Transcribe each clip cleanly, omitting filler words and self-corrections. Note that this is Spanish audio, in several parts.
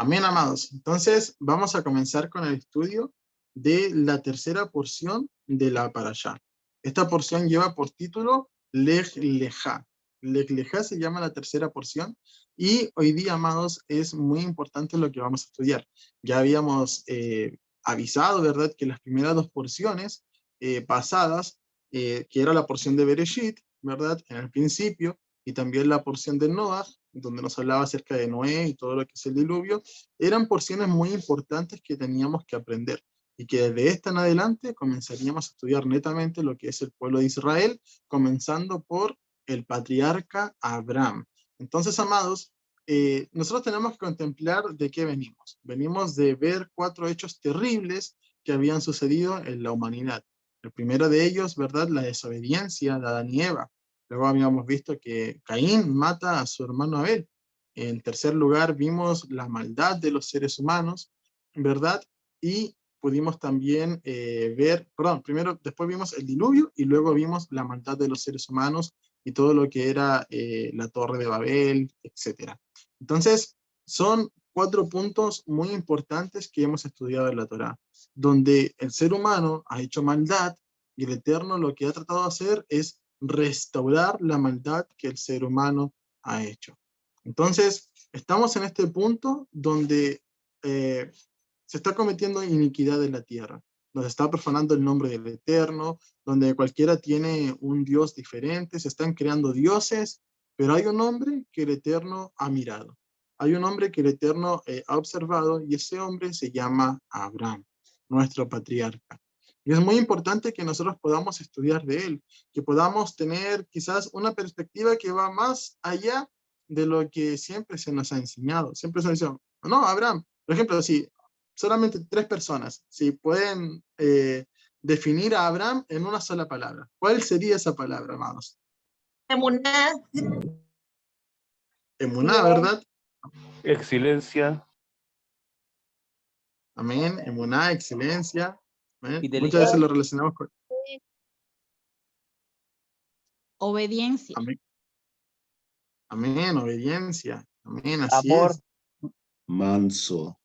Amén, amados. Entonces, vamos a comenzar con el estudio de la tercera porción de la parashá. Esta porción lleva por título Lej Lejá. Lej Lejá se llama la tercera porción y hoy día, amados, es muy importante lo que vamos a estudiar. Ya habíamos avisado, ¿verdad?, que las primeras dos porciones pasadas, que era la porción de Bereshit, ¿verdad?, en el principio, y también la porción de Noah, donde nos hablaba acerca de Noé y todo lo que es el diluvio, eran porciones muy importantes que teníamos que aprender y que desde esta en adelante comenzaríamos a estudiar netamente lo que es el pueblo de Israel, comenzando por el patriarca Abraham. Entonces, amados, nosotros tenemos que contemplar de qué venimos. Venimos de ver 4 hechos terribles que habían sucedido en la humanidad. El primero de ellos, ¿verdad?, la desobediencia de Adán y Eva. Luego habíamos visto que Caín mata a su hermano Abel. En tercer lugar, vimos la maldad de los seres humanos, ¿verdad? Y pudimos también después vimos el diluvio y luego vimos la maldad de los seres humanos y todo lo que era la Torre de Babel, etc. Entonces, son 4 puntos muy importantes que hemos estudiado en la Torá, donde el ser humano ha hecho maldad y el Eterno lo que ha tratado de hacer es restaurar la maldad que el ser humano ha hecho. Entonces, estamos en este punto donde se está cometiendo iniquidad en la tierra, donde está profanando el nombre del Eterno, donde cualquiera tiene un Dios diferente, se están creando dioses, pero hay un hombre que el Eterno ha mirado. Hay un hombre que el Eterno ha observado y ese hombre se llama Abraham, nuestro patriarca. Y es muy importante que nosotros podamos estudiar de él, que podamos tener quizás una perspectiva que va más allá de lo que siempre se nos ha enseñado. Siempre se nos ha dicho, no, Abraham, por ejemplo, si solamente 3 personas, si pueden definir a Abraham en una sola palabra, ¿cuál sería esa palabra, amados? Emuná. Emuná, ¿verdad? Excelencia. Amén, emuná, excelencia. Amén. Fidelidad. Muchas veces lo relacionamos con... Obediencia. Amén. Amén, obediencia. Amén, así Amor. es. Manso.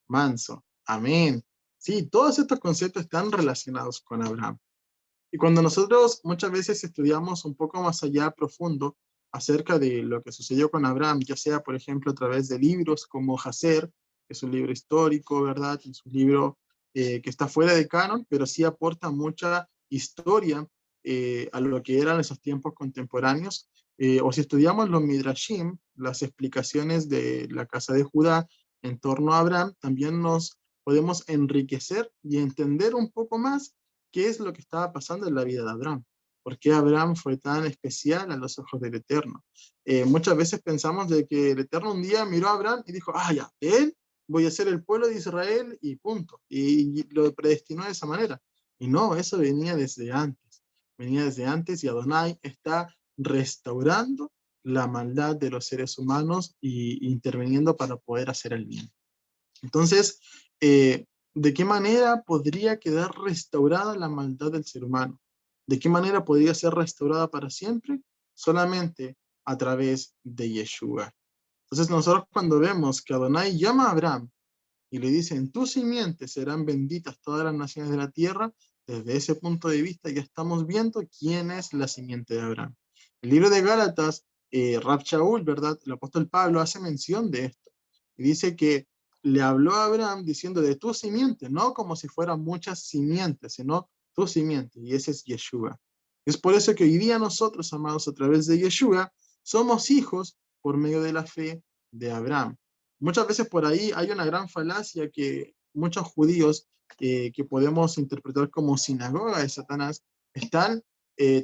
Manso. Amén. Sí, todos estos conceptos están relacionados con Abraham. Y cuando nosotros muchas veces estudiamos un poco más allá, profundo, acerca de lo que sucedió con Abraham, ya sea, por ejemplo, a través de libros como Hazer, que es un libro histórico, ¿verdad? Es un libro que está fuera de canon, pero sí aporta mucha historia a lo que eran esos tiempos contemporáneos. O si estudiamos los Midrashim, las explicaciones de la casa de Judá en torno a Abraham, también nos podemos enriquecer y entender un poco más qué es lo que estaba pasando en la vida de Abraham. ¿Por qué Abraham fue tan especial a los ojos del Eterno? Muchas veces pensamos de que el Eterno un día miró a Abraham y dijo, ya, de él voy a ser el pueblo de Israel y punto. Y lo predestinó de esa manera. Y no, eso venía desde antes. Venía desde antes y Adonai está restaurando la maldad de los seres humanos y interviniendo para poder hacer el bien. Entonces, ¿de qué manera podría quedar restaurada la maldad del ser humano? ¿De qué manera podría ser restaurada para siempre? Solamente a través de Yeshua. Entonces nosotros cuando vemos que Adonai llama a Abraham y le dice, en tu simiente serán benditas todas las naciones de la tierra, desde ese punto de vista ya estamos viendo quién es la simiente de Abraham. El libro de Gálatas, Rab Shaul, ¿verdad? El apóstol Pablo hace mención de esto. Y dice que le habló a Abraham diciendo de tu simiente, no como si fueran muchas simientes, sino tu simiente, y ese es Yeshua. Es por eso que hoy día nosotros, amados, a través de Yeshua, somos hijos por medio de la fe de Abraham. Muchas veces por ahí hay una gran falacia que muchos judíos que podemos interpretar como sinagoga de Satanás están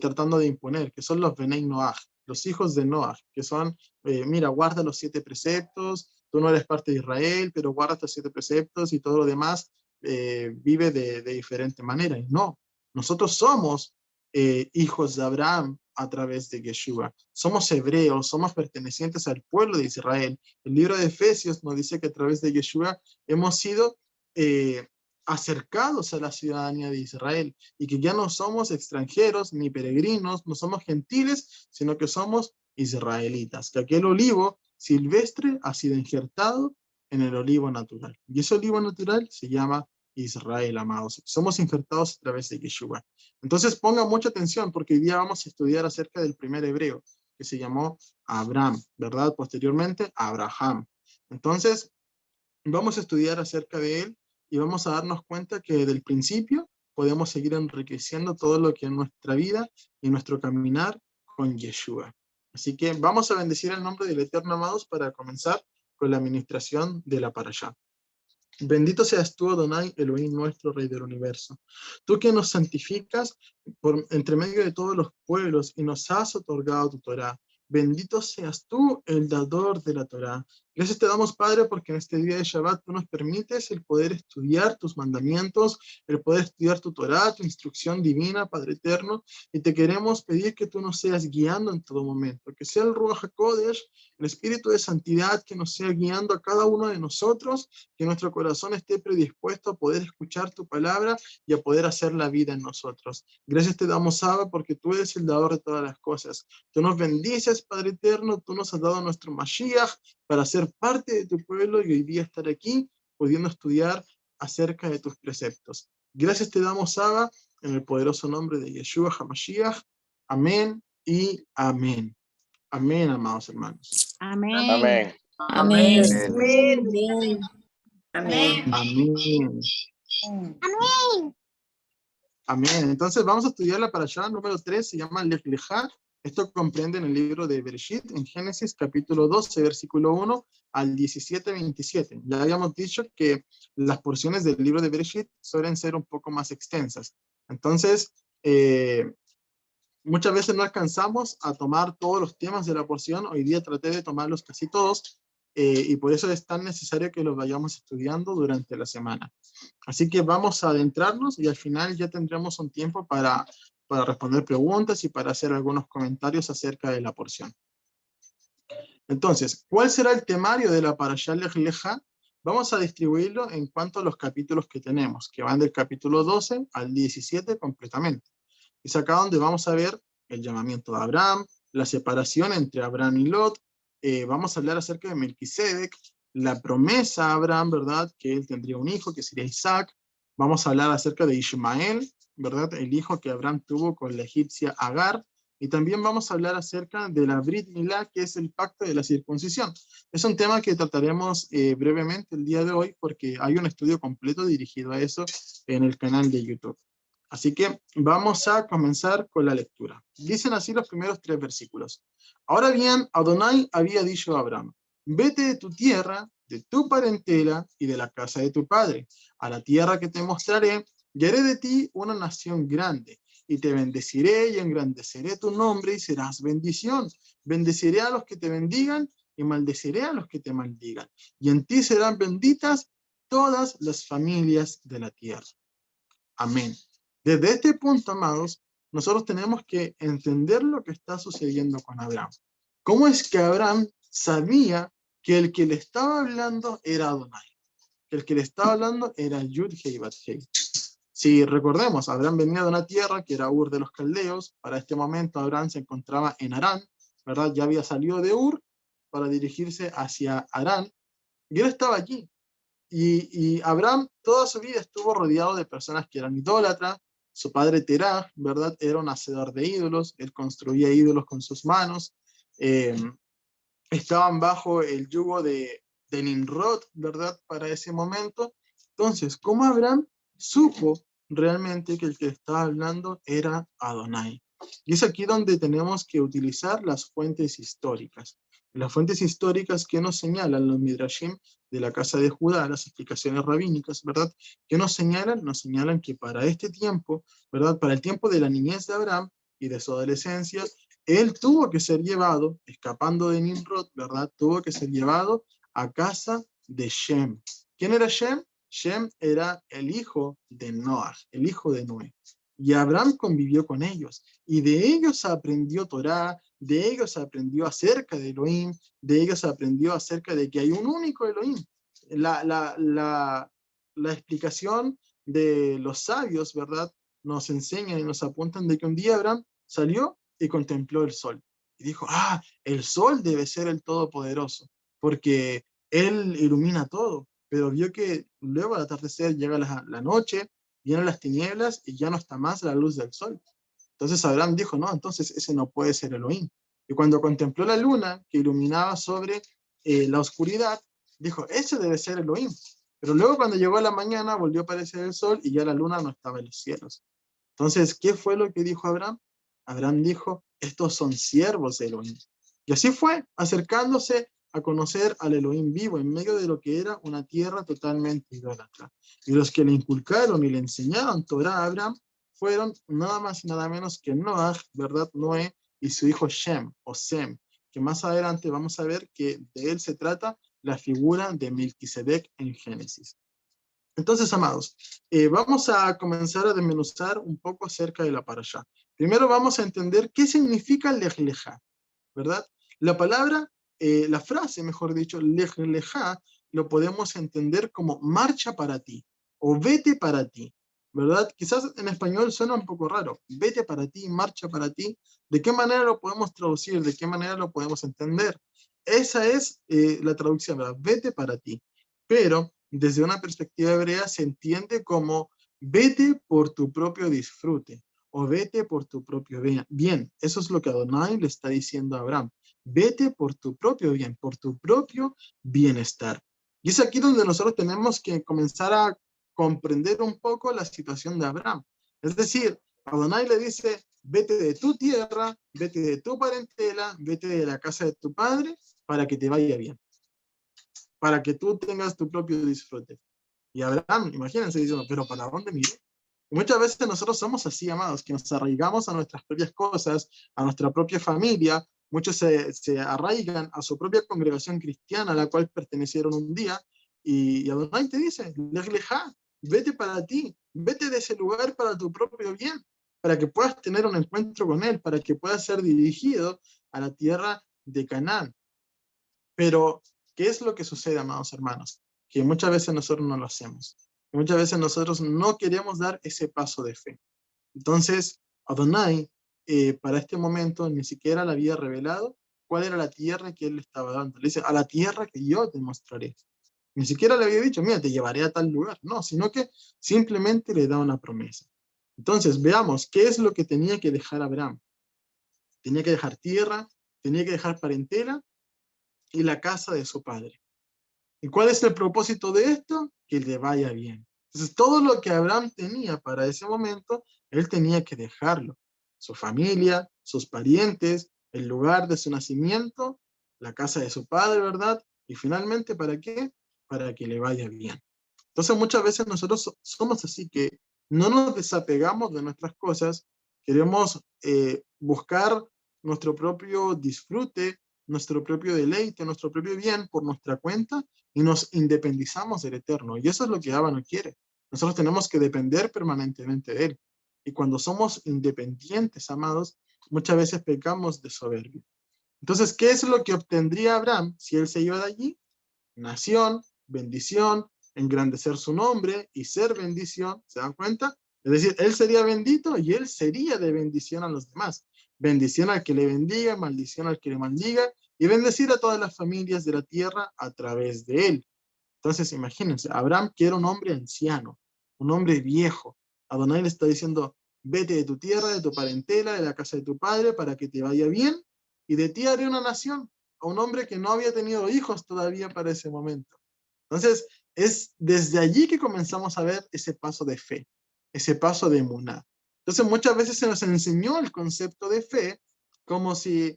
tratando de imponer, que son los Benei Noach, los hijos de Noach, que son, mira, guarda los 7 preceptos, tú no eres parte de Israel, pero guarda estos 7 preceptos y todo lo demás vive de diferente manera. Y no, nosotros somos hijos de Abraham a través de Yeshua. Somos hebreos, somos pertenecientes al pueblo de Israel. El libro de Efesios nos dice que a través de Yeshua hemos sido acercados a la ciudadanía de Israel y que ya no somos extranjeros ni peregrinos, no somos gentiles, sino que somos israelitas, que aquel olivo silvestre ha sido injertado en el olivo natural. Y ese olivo natural se llama Israel, amados. Somos injertados a través de Yeshua. Entonces pongan mucha atención porque hoy día vamos a estudiar acerca del primer hebreo, que se llamó Abraham, ¿verdad? Posteriormente, Abraham. Entonces, vamos a estudiar acerca de él y vamos a darnos cuenta que desde el principio podemos seguir enriqueciendo todo lo que en nuestra vida y nuestro caminar con Yeshua. Así que vamos a bendecir el nombre del Eterno, amados, para comenzar con la administración de la parashá. Bendito seas tú, Adonai, Elohim nuestro, Rey del universo. Tú que nos santificas entre medio de todos los pueblos y nos has otorgado tu Torá. Bendito seas tú, el dador de la Torá. Gracias te damos, Padre, porque en este día de Shabbat tú nos permites el poder estudiar tus mandamientos, el poder estudiar tu Torá, tu instrucción divina, Padre eterno, y te queremos pedir que tú nos seas guiando en todo momento, que sea el Ruach HaKodesh, el Espíritu de Santidad, que nos sea guiando a cada uno de nosotros, que nuestro corazón esté predispuesto a poder escuchar tu palabra y a poder hacer la vida en nosotros. Gracias te damos, Abba, porque tú eres el dador de todas las cosas. Tú nos bendices, Padre eterno, tú nos has dado nuestro Mashiach para ser parte de tu pueblo y hoy día estar aquí pudiendo estudiar acerca de tus preceptos. Gracias te damos, Abba, en el poderoso nombre de Yeshua HaMashiach. Amén y amén. Amén, amados hermanos. Amén. Amén. Amén. Amén. Amén. Amén. Amén. Entonces vamos a estudiar la parashá número 3, se llama Lech Lechá. Esto comprende en el libro de Bereshit, en Génesis capítulo 12, versículo 1 al 17-27. Ya habíamos dicho que las porciones del libro de Bereshit suelen ser un poco más extensas. Entonces, muchas veces no alcanzamos a tomar todos los temas de la porción. Hoy día traté de tomarlos casi todos, y por eso es tan necesario que los vayamos estudiando durante la semana. Así que vamos a adentrarnos y al final ya tendremos un tiempo para responder preguntas y para hacer algunos comentarios acerca de la porción. Entonces, ¿cuál será el temario de la parashá Lech Lechá? Vamos a distribuirlo en cuanto a los capítulos que tenemos, que van del capítulo 12 al 17 completamente. Es acá donde vamos a ver el llamamiento de Abraham, la separación entre Abraham y Lot. Vamos a hablar acerca de Melquisedec, la promesa a Abraham, ¿verdad? Que él tendría un hijo, que sería Isaac. Vamos a hablar acerca de Ismael, ¿verdad? El hijo que Abraham tuvo con la egipcia Agar. Y también vamos a hablar acerca de la Brit Milá, que es el pacto de la circuncisión. Es un tema que trataremos brevemente el día de hoy, porque hay un estudio completo dirigido a eso en el canal de YouTube. Así que vamos a comenzar con la lectura. Dicen así los primeros 3 versículos. Ahora bien, Adonai había dicho a Abraham: vete de tu tierra, de tu parentela y de la casa de tu padre, a la tierra que te mostraré, y haré de ti una nación grande, y te bendeciré y engrandeceré tu nombre y serás bendición. Bendeciré a los que te bendigan y maldeciré a los que te maldigan. Y en ti serán benditas todas las familias de la tierra. Amén. Desde este punto, amados, nosotros tenemos que entender lo que está sucediendo con Abraham. ¿Cómo es que Abraham sabía que el que le estaba hablando era Adonai? Que el que le estaba hablando era Yud-Hei Bat-Hei. Si recordemos, Abraham venía de una tierra que era Ur de los Caldeos. Para este momento Abraham se encontraba en Harán, ¿verdad? Ya había salido de Ur para dirigirse hacia Harán, y él estaba allí. Y Abraham toda su vida estuvo rodeado de personas que eran idólatras. Su padre Terah, ¿verdad? Era un hacedor de ídolos. Él construía ídolos con sus manos. Estaban bajo el yugo de Nimrod, ¿verdad? Para ese momento. Entonces, ¿cómo Abraham supo realmente que el que estaba hablando era Adonai? Y es aquí donde tenemos que utilizar las fuentes históricas. Las fuentes históricas que nos señalan los Midrashim de la casa de Judá, las explicaciones rabínicas, ¿verdad? Que nos señalan que para este tiempo, ¿verdad? Para el tiempo de la niñez de Abraham y de su adolescencia, él tuvo que ser llevado, escapando de Nimrod, ¿verdad? Tuvo que ser llevado a casa de Shem. ¿Quién era Shem? Shem era el hijo de Noah, el hijo de Noé. Y Abraham convivió con ellos, y de ellos aprendió Torá, de ellos aprendió acerca de Elohim, de ellos aprendió acerca de que hay un único Elohim. La explicación de los sabios, ¿verdad? Nos enseñan y nos apuntan de que un día Abraham salió y contempló el sol. Y dijo, el sol debe ser el Todopoderoso, porque Él ilumina todo, pero vio que luego al atardecer llega la noche, vienen las tinieblas y ya no está más la luz del sol. Entonces Abraham dijo, no, entonces ese no puede ser Elohim. Y cuando contempló la luna que iluminaba sobre la oscuridad, dijo, ese debe ser Elohim. Pero luego cuando llegó la mañana volvió a aparecer el sol y ya la luna no estaba en los cielos. Entonces, ¿qué fue lo que dijo Abraham? Abraham dijo, estos son siervos de Elohim. Y así fue, acercándose a conocer al Elohim vivo en medio de lo que era una tierra totalmente idólatra. Y los que le inculcaron y le enseñaron Torah a Abraham fueron nada más y nada menos que Noah, ¿verdad? Noé y su hijo Shem o Sem, que más adelante vamos a ver que de él se trata la figura de Melquisedec en Génesis. Entonces, amados, vamos a comenzar a desmenuzar un poco acerca de la parashá. Primero vamos a entender qué significa Lej Lejá, ¿verdad? La palabra, la frase, mejor dicho, Lej Lejá, lo podemos entender como marcha para ti o vete para ti, ¿verdad? Quizás en español suena un poco raro, vete para ti, marcha para ti. ¿De qué manera lo podemos traducir? ¿De qué manera lo podemos entender? Esa es la traducción, ¿verdad? Vete para ti. Pero desde una perspectiva hebrea se entiende como vete por tu propio disfrute o vete por tu propio bien. Eso es lo que Adonai le está diciendo a Abraham. Vete por tu propio bien, por tu propio bienestar. Y es aquí donde nosotros tenemos que comenzar a comprender un poco la situación de Abraham. Es decir, Adonai le dice, vete de tu tierra, vete de tu parentela, vete de la casa de tu padre para que te vaya bien, para que tú tengas tu propio disfrute. Y Abraham, imagínense diciendo, pero ¿para dónde miré? Y muchas veces nosotros somos así, amados, que nos arraigamos a nuestras propias cosas, a nuestra propia familia. Muchos se arraigan a su propia congregación cristiana a la cual pertenecieron un día. Y Adonai te dice, Lej Lejá, vete para ti, vete de ese lugar para tu propio bien, para que puedas tener un encuentro con Él, para que puedas ser dirigido a la tierra de Canaán. Pero, ¿qué es lo que sucede, amados hermanos? Que muchas veces nosotros no lo hacemos. Muchas veces nosotros no queremos dar ese paso de fe. Entonces, Adonai, para este momento, ni siquiera le había revelado cuál era la tierra que él le estaba dando. Le dice, a la tierra que yo te mostraré. Ni siquiera le había dicho, mira, te llevaré a tal lugar. No, sino que simplemente le da una promesa. Entonces, veamos, ¿qué es lo que tenía que dejar Abraham? Tenía que dejar tierra, tenía que dejar parentela y la casa de su padre. ¿Y cuál es el propósito de esto? Que le vaya bien. Entonces, todo lo que Abraham tenía para ese momento, él tenía que dejarlo. Su familia, sus parientes, el lugar de su nacimiento, la casa de su padre, ¿verdad? Y finalmente, ¿para qué? Para que le vaya bien. Entonces, muchas veces nosotros somos así, que no nos desapegamos de nuestras cosas, queremos buscar nuestro propio disfrute, nuestro propio deleite, nuestro propio bien por nuestra cuenta y nos independizamos del Eterno. Y eso es lo que Abba no quiere. Nosotros tenemos que depender permanentemente de Él. Y cuando somos independientes, amados, muchas veces pecamos de soberbia. Entonces, ¿qué es lo que obtendría Abraham si él se iba de allí? Nación, bendición, engrandecer su nombre y ser bendición. ¿Se dan cuenta? Es decir, él sería bendito y él sería de bendición a los demás. Bendición al que le bendiga, maldición al que le maldiga, y bendecir a todas las familias de la tierra a través de él. Entonces, imagínense, Abraham, que era un hombre anciano, un hombre viejo. Adonai le está diciendo, vete de tu tierra, de tu parentela, de la casa de tu padre, para que te vaya bien, y de ti haré una nación. A un hombre que no había tenido hijos todavía para ese momento. Entonces, es desde allí que comenzamos a ver ese paso de fe, ese paso de emuná. Entonces, muchas veces se nos enseñó el concepto de fe como si,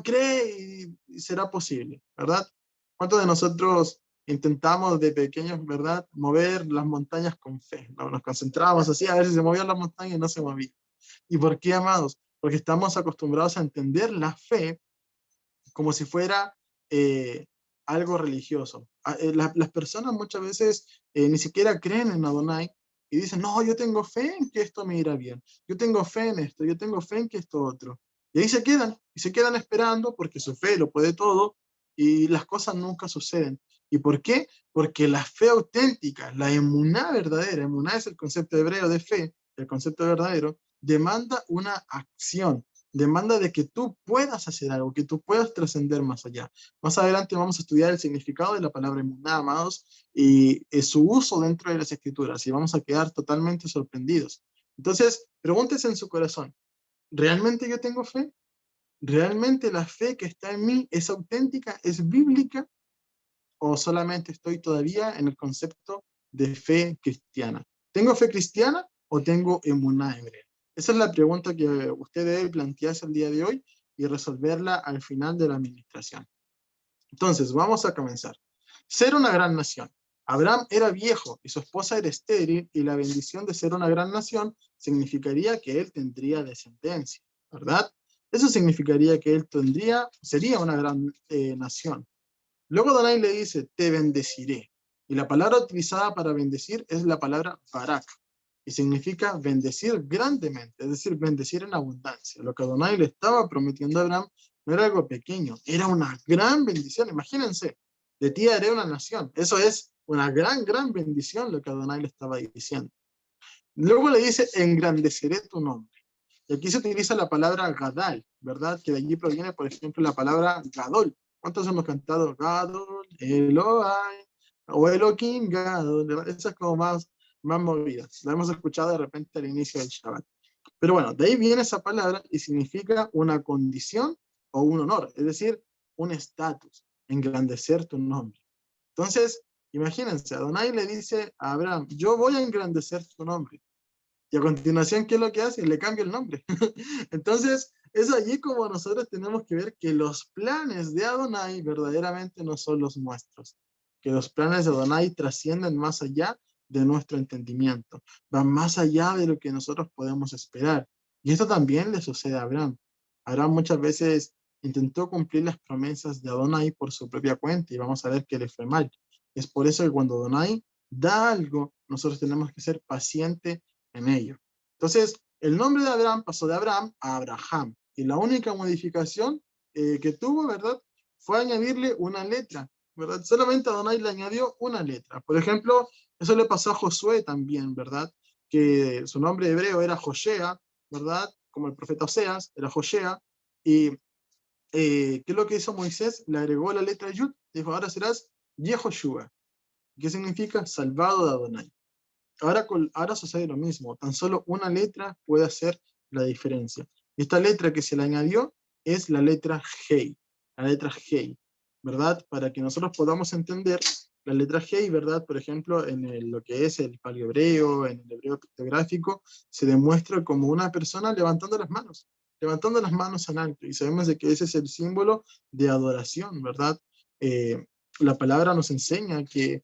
cree y será posible, ¿verdad? ¿Cuántos de nosotros intentamos de pequeños, ¿verdad?, mover las montañas con fe? ¿No? Nos concentrábamos así a ver si se movían las montañas y no se movían. ¿Y por qué, amados? Porque estamos acostumbrados a entender la fe como si fuera algo religioso. Las personas muchas veces ni siquiera creen en Adonai y dicen, no, yo tengo fe en que esto me irá bien, yo tengo fe en esto, yo tengo fe en que esto otro. Y ahí se quedan esperando porque su fe lo puede todo y las cosas nunca suceden. ¿Y por qué? Porque la fe auténtica, la emuná verdadera, emuná es el concepto hebreo de fe, el concepto verdadero, demanda una acción, demanda de que tú puedas hacer algo, que tú puedas trascender más allá. Más adelante vamos a estudiar el significado de la palabra emuná, amados, y su uso dentro de las escrituras, y vamos a quedar totalmente sorprendidos. Entonces, pregúntese en su corazón, ¿realmente yo tengo fe? ¿Realmente la fe que está en mí es auténtica, es bíblica? ¿O solamente estoy todavía en el concepto de fe cristiana? ¿Tengo fe cristiana o tengo emuná hebrea? Esa es la pregunta que usted debe plantearse el día de hoy y resolverla al final de la administración. Entonces, vamos a comenzar. Ser una gran nación. Abraham era viejo y su esposa era estéril, y la bendición de ser una gran nación significaría que él tendría descendencia, ¿verdad? Eso significaría que él sería una gran nación. Luego Adonai le dice, te bendeciré. Y la palabra utilizada para bendecir es la palabra barak, y significa bendecir grandemente, es decir, bendecir en abundancia. Lo que Adonai le estaba prometiendo a Abraham no era algo pequeño, era una gran bendición. Imagínense, de ti haré una nación. Eso es una gran bendición lo que Adonai le estaba diciendo. Luego le dice, engrandeceré tu nombre. Y aquí se utiliza la palabra gadal, ¿verdad? Que de allí proviene, por ejemplo, la palabra gadol. ¿Cuántos hemos cantado Gadol, Elohai, o Elohim, Gadol? Esa es como más movidas. La hemos escuchado de repente al inicio del Shabbat. Pero bueno, de ahí viene esa palabra y significa una condición o un honor, es decir, un estatus, engrandecer tu nombre. Entonces, imagínense, Adonai le dice a Abraham, yo voy a engrandecer tu nombre. Y a continuación, ¿qué es lo que hace? Le cambia el nombre. Entonces, es allí como nosotros tenemos que ver que los planes de Adonai verdaderamente no son los nuestros. Que los planes de Adonai trascienden más allá de nuestro entendimiento. Van más allá de lo que nosotros podemos esperar. Y esto también le sucede a Abraham. Abraham muchas veces intentó cumplir las promesas de Adonai por su propia cuenta, y vamos a ver que le fue mal. Es por eso que cuando Adonai da algo, nosotros tenemos que ser pacientes en ello. Entonces, el nombre de Abraham pasó de Abraham a Abraham, y la única modificación que tuvo, ¿verdad?, fue añadirle una letra, ¿verdad? Solamente Adonai le añadió una letra. Por ejemplo, eso le pasó a Josué también, ¿verdad? Que su nombre hebreo era Joshea, ¿verdad? Como el profeta Oseas, era Joshea, y ¿qué es lo que hizo Moisés? Le agregó la letra Yud, dijo, ahora serás Yehoshua, que significa salvado de Adonai. Ahora sucede lo mismo, tan solo una letra puede hacer la diferencia. Esta letra que se le añadió es la letra Hei, ¿verdad? Para que nosotros podamos entender la letra Hei, ¿verdad? Por ejemplo, en lo que es el paleohebreo, en el hebreo pictográfico, se demuestra como una persona levantando las manos en alto, y sabemos de que ese es el símbolo de adoración, ¿verdad? La palabra nos enseña que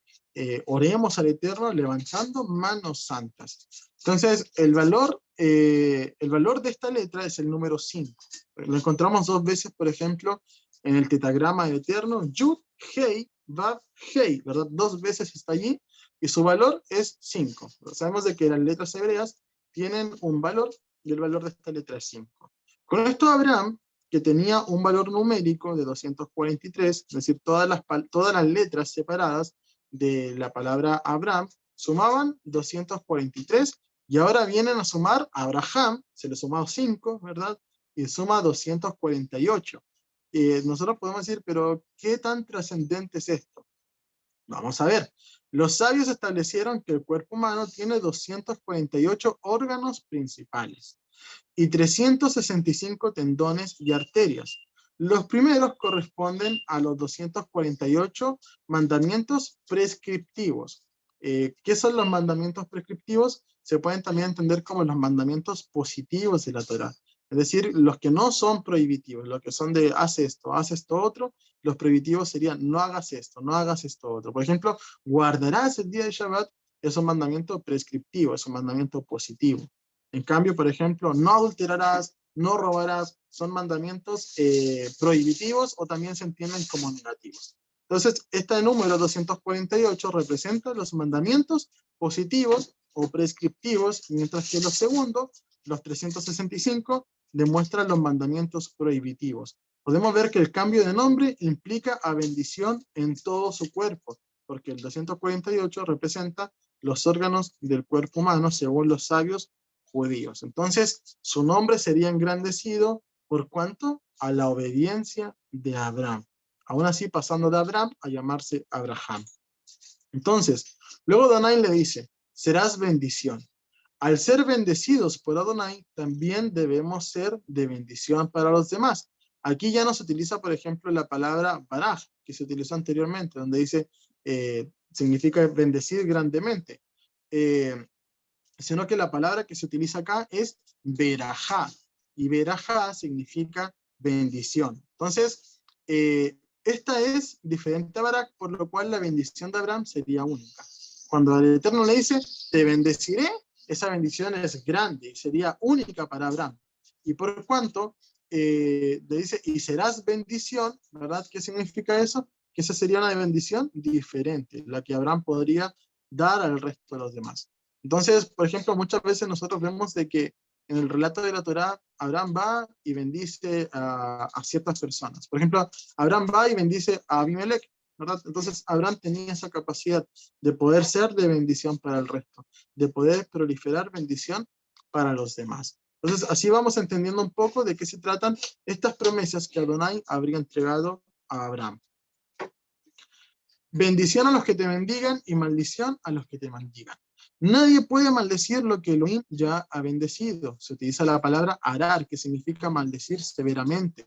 oremos al Eterno levantando manos santas. Entonces, el valor de esta letra es el número 5. Lo encontramos 2 veces, por ejemplo, en el tetagrama del Eterno, Yud, Hei, Vav, Hei, ¿verdad? 2 veces está allí, y su valor es 5. Sabemos de que las letras hebreas tienen un valor, y el valor de esta letra es 5. Con esto Abraham, que tenía un valor numérico de 243, es decir, todas las letras separadas de la palabra Abraham sumaban 243, y ahora vienen a sumar a Abraham, se le sumó 5, ¿verdad? Y suma 248. Nosotros podemos decir, pero ¿qué tan trascendente es esto? Vamos a ver. Los sabios establecieron que el cuerpo humano tiene 248 órganos principales y 365 tendones y arterias. Los primeros corresponden a los 248 mandamientos prescriptivos. ¿Qué son los mandamientos prescriptivos? Se pueden también entender como los mandamientos positivos de la Torá. Es decir, los que no son prohibitivos, los que son de haz esto otro. Los prohibitivos serían no hagas esto otro. Por ejemplo, guardarás el día de Shabbat, es un mandamiento prescriptivo, es un mandamiento positivo. En cambio, por ejemplo, no adulterarás, no robarás, son mandamientos prohibitivos, o también se entienden como negativos. Entonces, este número 248 representa los mandamientos positivos o prescriptivos, mientras que los segundos, los 365, demuestran los mandamientos prohibitivos. Podemos ver que el cambio de nombre implica a bendición en todo su cuerpo, porque el 248 representa los órganos del cuerpo humano según los sabios judíos. Entonces, su nombre sería engrandecido ¿Por cuánto? A la obediencia de Abraham. Aún así pasando de Abraham a llamarse Abraham. Entonces, luego Adonai le dice, serás bendición. Al ser bendecidos por Adonai, también debemos ser de bendición para los demás. Aquí ya no se utiliza, por ejemplo, la palabra baraj, que se utilizó anteriormente, donde dice, significa bendecir grandemente. Sino que la palabra que se utiliza acá es berajá, y berajá significa bendición. Entonces, esta es diferente a Barak, por lo cual la bendición de Abraham sería única. Cuando el Eterno le dice, te bendeciré, esa bendición es grande y sería única para Abraham. Y por cuanto le dice, y serás bendición, ¿verdad? ¿Qué significa eso? Que esa sería una bendición diferente, la que Abraham podría dar al resto de los demás. Entonces, por ejemplo, muchas veces nosotros vemos de que en el relato de la Torá, Abraham va y bendice a ciertas personas. Por ejemplo, Abraham va y bendice a Abimelech, ¿verdad? Entonces, Abraham tenía esa capacidad de poder ser de bendición para el resto, de poder proliferar bendición para los demás. Entonces, así vamos entendiendo un poco de qué se tratan estas promesas que Adonai habría entregado a Abraham. Bendición a los que te bendigan y maldición a los que te maldigan. Nadie puede maldecir lo que Elohim ya ha bendecido. Se utiliza la palabra arar, que significa maldecir severamente.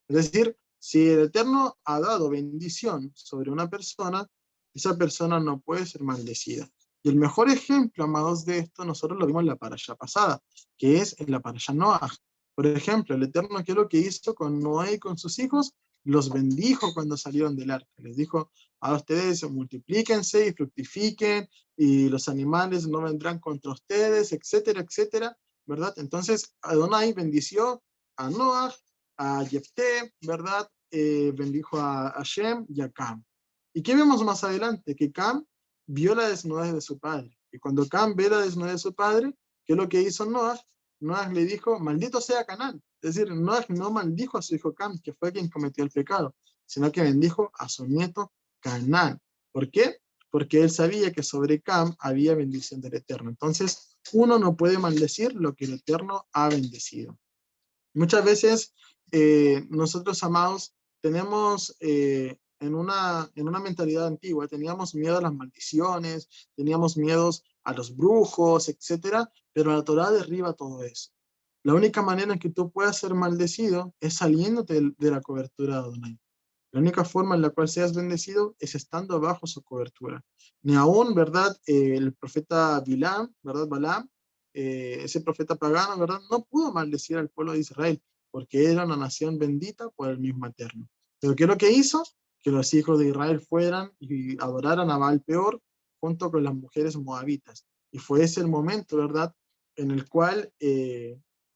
Es decir, si el Eterno ha dado bendición sobre una persona, esa persona no puede ser maldecida. Y el mejor ejemplo, amados, de esto, nosotros lo vimos en la parashá pasada, que es en la parashá Noaj. Por ejemplo, el Eterno, ¿qué es lo que hizo con Noé y con sus hijos? Los bendijo cuando salieron del arca. Les dijo, a ustedes multiplíquense y fructifiquen, y los animales no vendrán contra ustedes, etcétera, etcétera, ¿verdad? Entonces, Adonai bendició a Noah, a Jefté, ¿verdad? Bendijo a Shem y a Cam. ¿Y qué vemos más adelante? Que Cam vio la desnudez de su padre. Y cuando Cam ve la desnudez de su padre, ¿qué es lo que hizo Noah? Noah le dijo, maldito sea Canaán. Es decir, Noah no maldijo a su hijo Cam, que fue quien cometió el pecado, sino que bendijo a su nieto Canaán. ¿Por qué? Porque él sabía que sobre Cam había bendición del Eterno. Entonces, uno no puede maldecir lo que el Eterno ha bendecido. Muchas veces nosotros, amados, tenemos en una mentalidad antigua, teníamos miedo a las maldiciones, teníamos miedos a los brujos, etcétera, pero la Torá derriba todo eso. La única manera en que tú puedas ser maldecido es saliéndote de la cobertura de Adonai. La única forma en la cual seas bendecido es estando bajo su cobertura. Ni aún, ¿verdad? El profeta Bilam, ¿verdad? Balaam, ese profeta pagano, ¿verdad? No pudo maldecir al pueblo de Israel, porque era una nación bendita por el mismo Eterno. Pero ¿qué es lo que hizo? Que los hijos de Israel fueran y adoraran a Baal Peor junto con las mujeres moabitas. Y fue ese el momento, ¿verdad? En el cual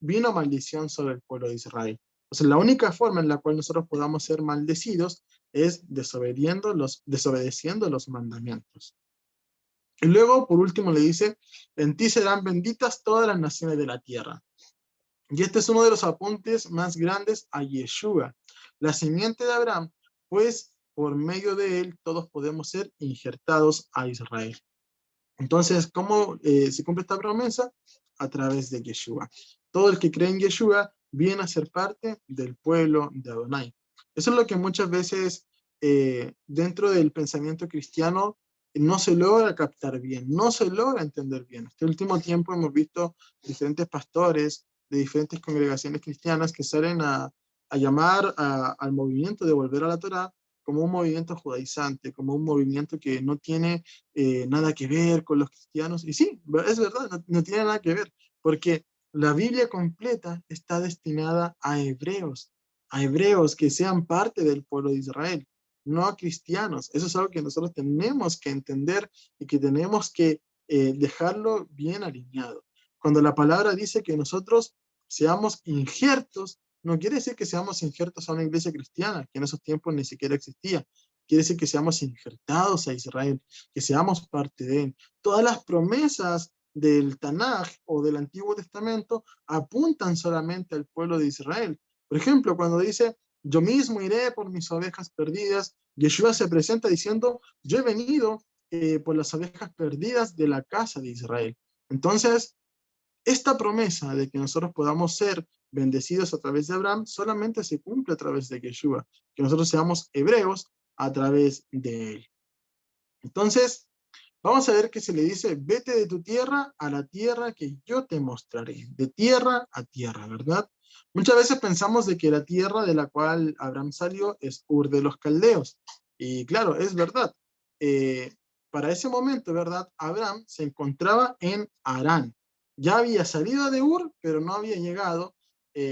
vino maldición sobre el pueblo de Israel. Entonces, la única forma en la cual nosotros podamos ser maldecidos es desobedeciendo los mandamientos. Y luego, por último, le dice, en ti serán benditas todas las naciones de la tierra. Y este es uno de los apuntes más grandes a Yeshua, la simiente de Abraham, pues por medio de él todos podemos ser injertados a Israel. Entonces, ¿cómo se cumple esta promesa? A través de Yeshua. Todo el que cree en Yeshua viene a ser parte del pueblo de Adonai. Eso es lo que muchas veces dentro del pensamiento cristiano no se logra captar bien, no se logra entender bien. Este último tiempo hemos visto diferentes pastores de diferentes congregaciones cristianas que salen a llamar al movimiento de volver a la Torá como un movimiento judaizante, como un movimiento que no tiene nada que ver con los cristianos. Y sí, es verdad, no tiene nada que ver, porque la Biblia completa está destinada a hebreos que sean parte del pueblo de Israel, no a cristianos. Eso es algo que nosotros tenemos que entender y que tenemos que dejarlo bien alineado. Cuando la palabra dice que nosotros seamos injertos, no quiere decir que seamos injertos a una iglesia cristiana, que en esos tiempos ni siquiera existía. Quiere decir que seamos injertados a Israel, que seamos parte de él. Todas las promesas del Tanaj o del Antiguo Testamento apuntan solamente al pueblo de Israel. Por ejemplo, cuando dice, yo mismo iré por mis ovejas perdidas, Yeshua se presenta diciendo, yo he venido por las ovejas perdidas de la casa de Israel. Entonces, esta promesa de que nosotros podamos ser bendecidos a través de Abraham solamente se cumple a través de Yeshua, que nosotros seamos hebreos a través de él. Entonces, vamos a ver que se le dice, vete de tu tierra a la tierra que yo te mostraré, de tierra a tierra, ¿verdad? Muchas veces pensamos de que la tierra de la cual Abraham salió es Ur de los Caldeos, y claro, es verdad. Para ese momento, ¿verdad? Abraham se encontraba en Harán. Ya había salido de Ur, pero no había llegado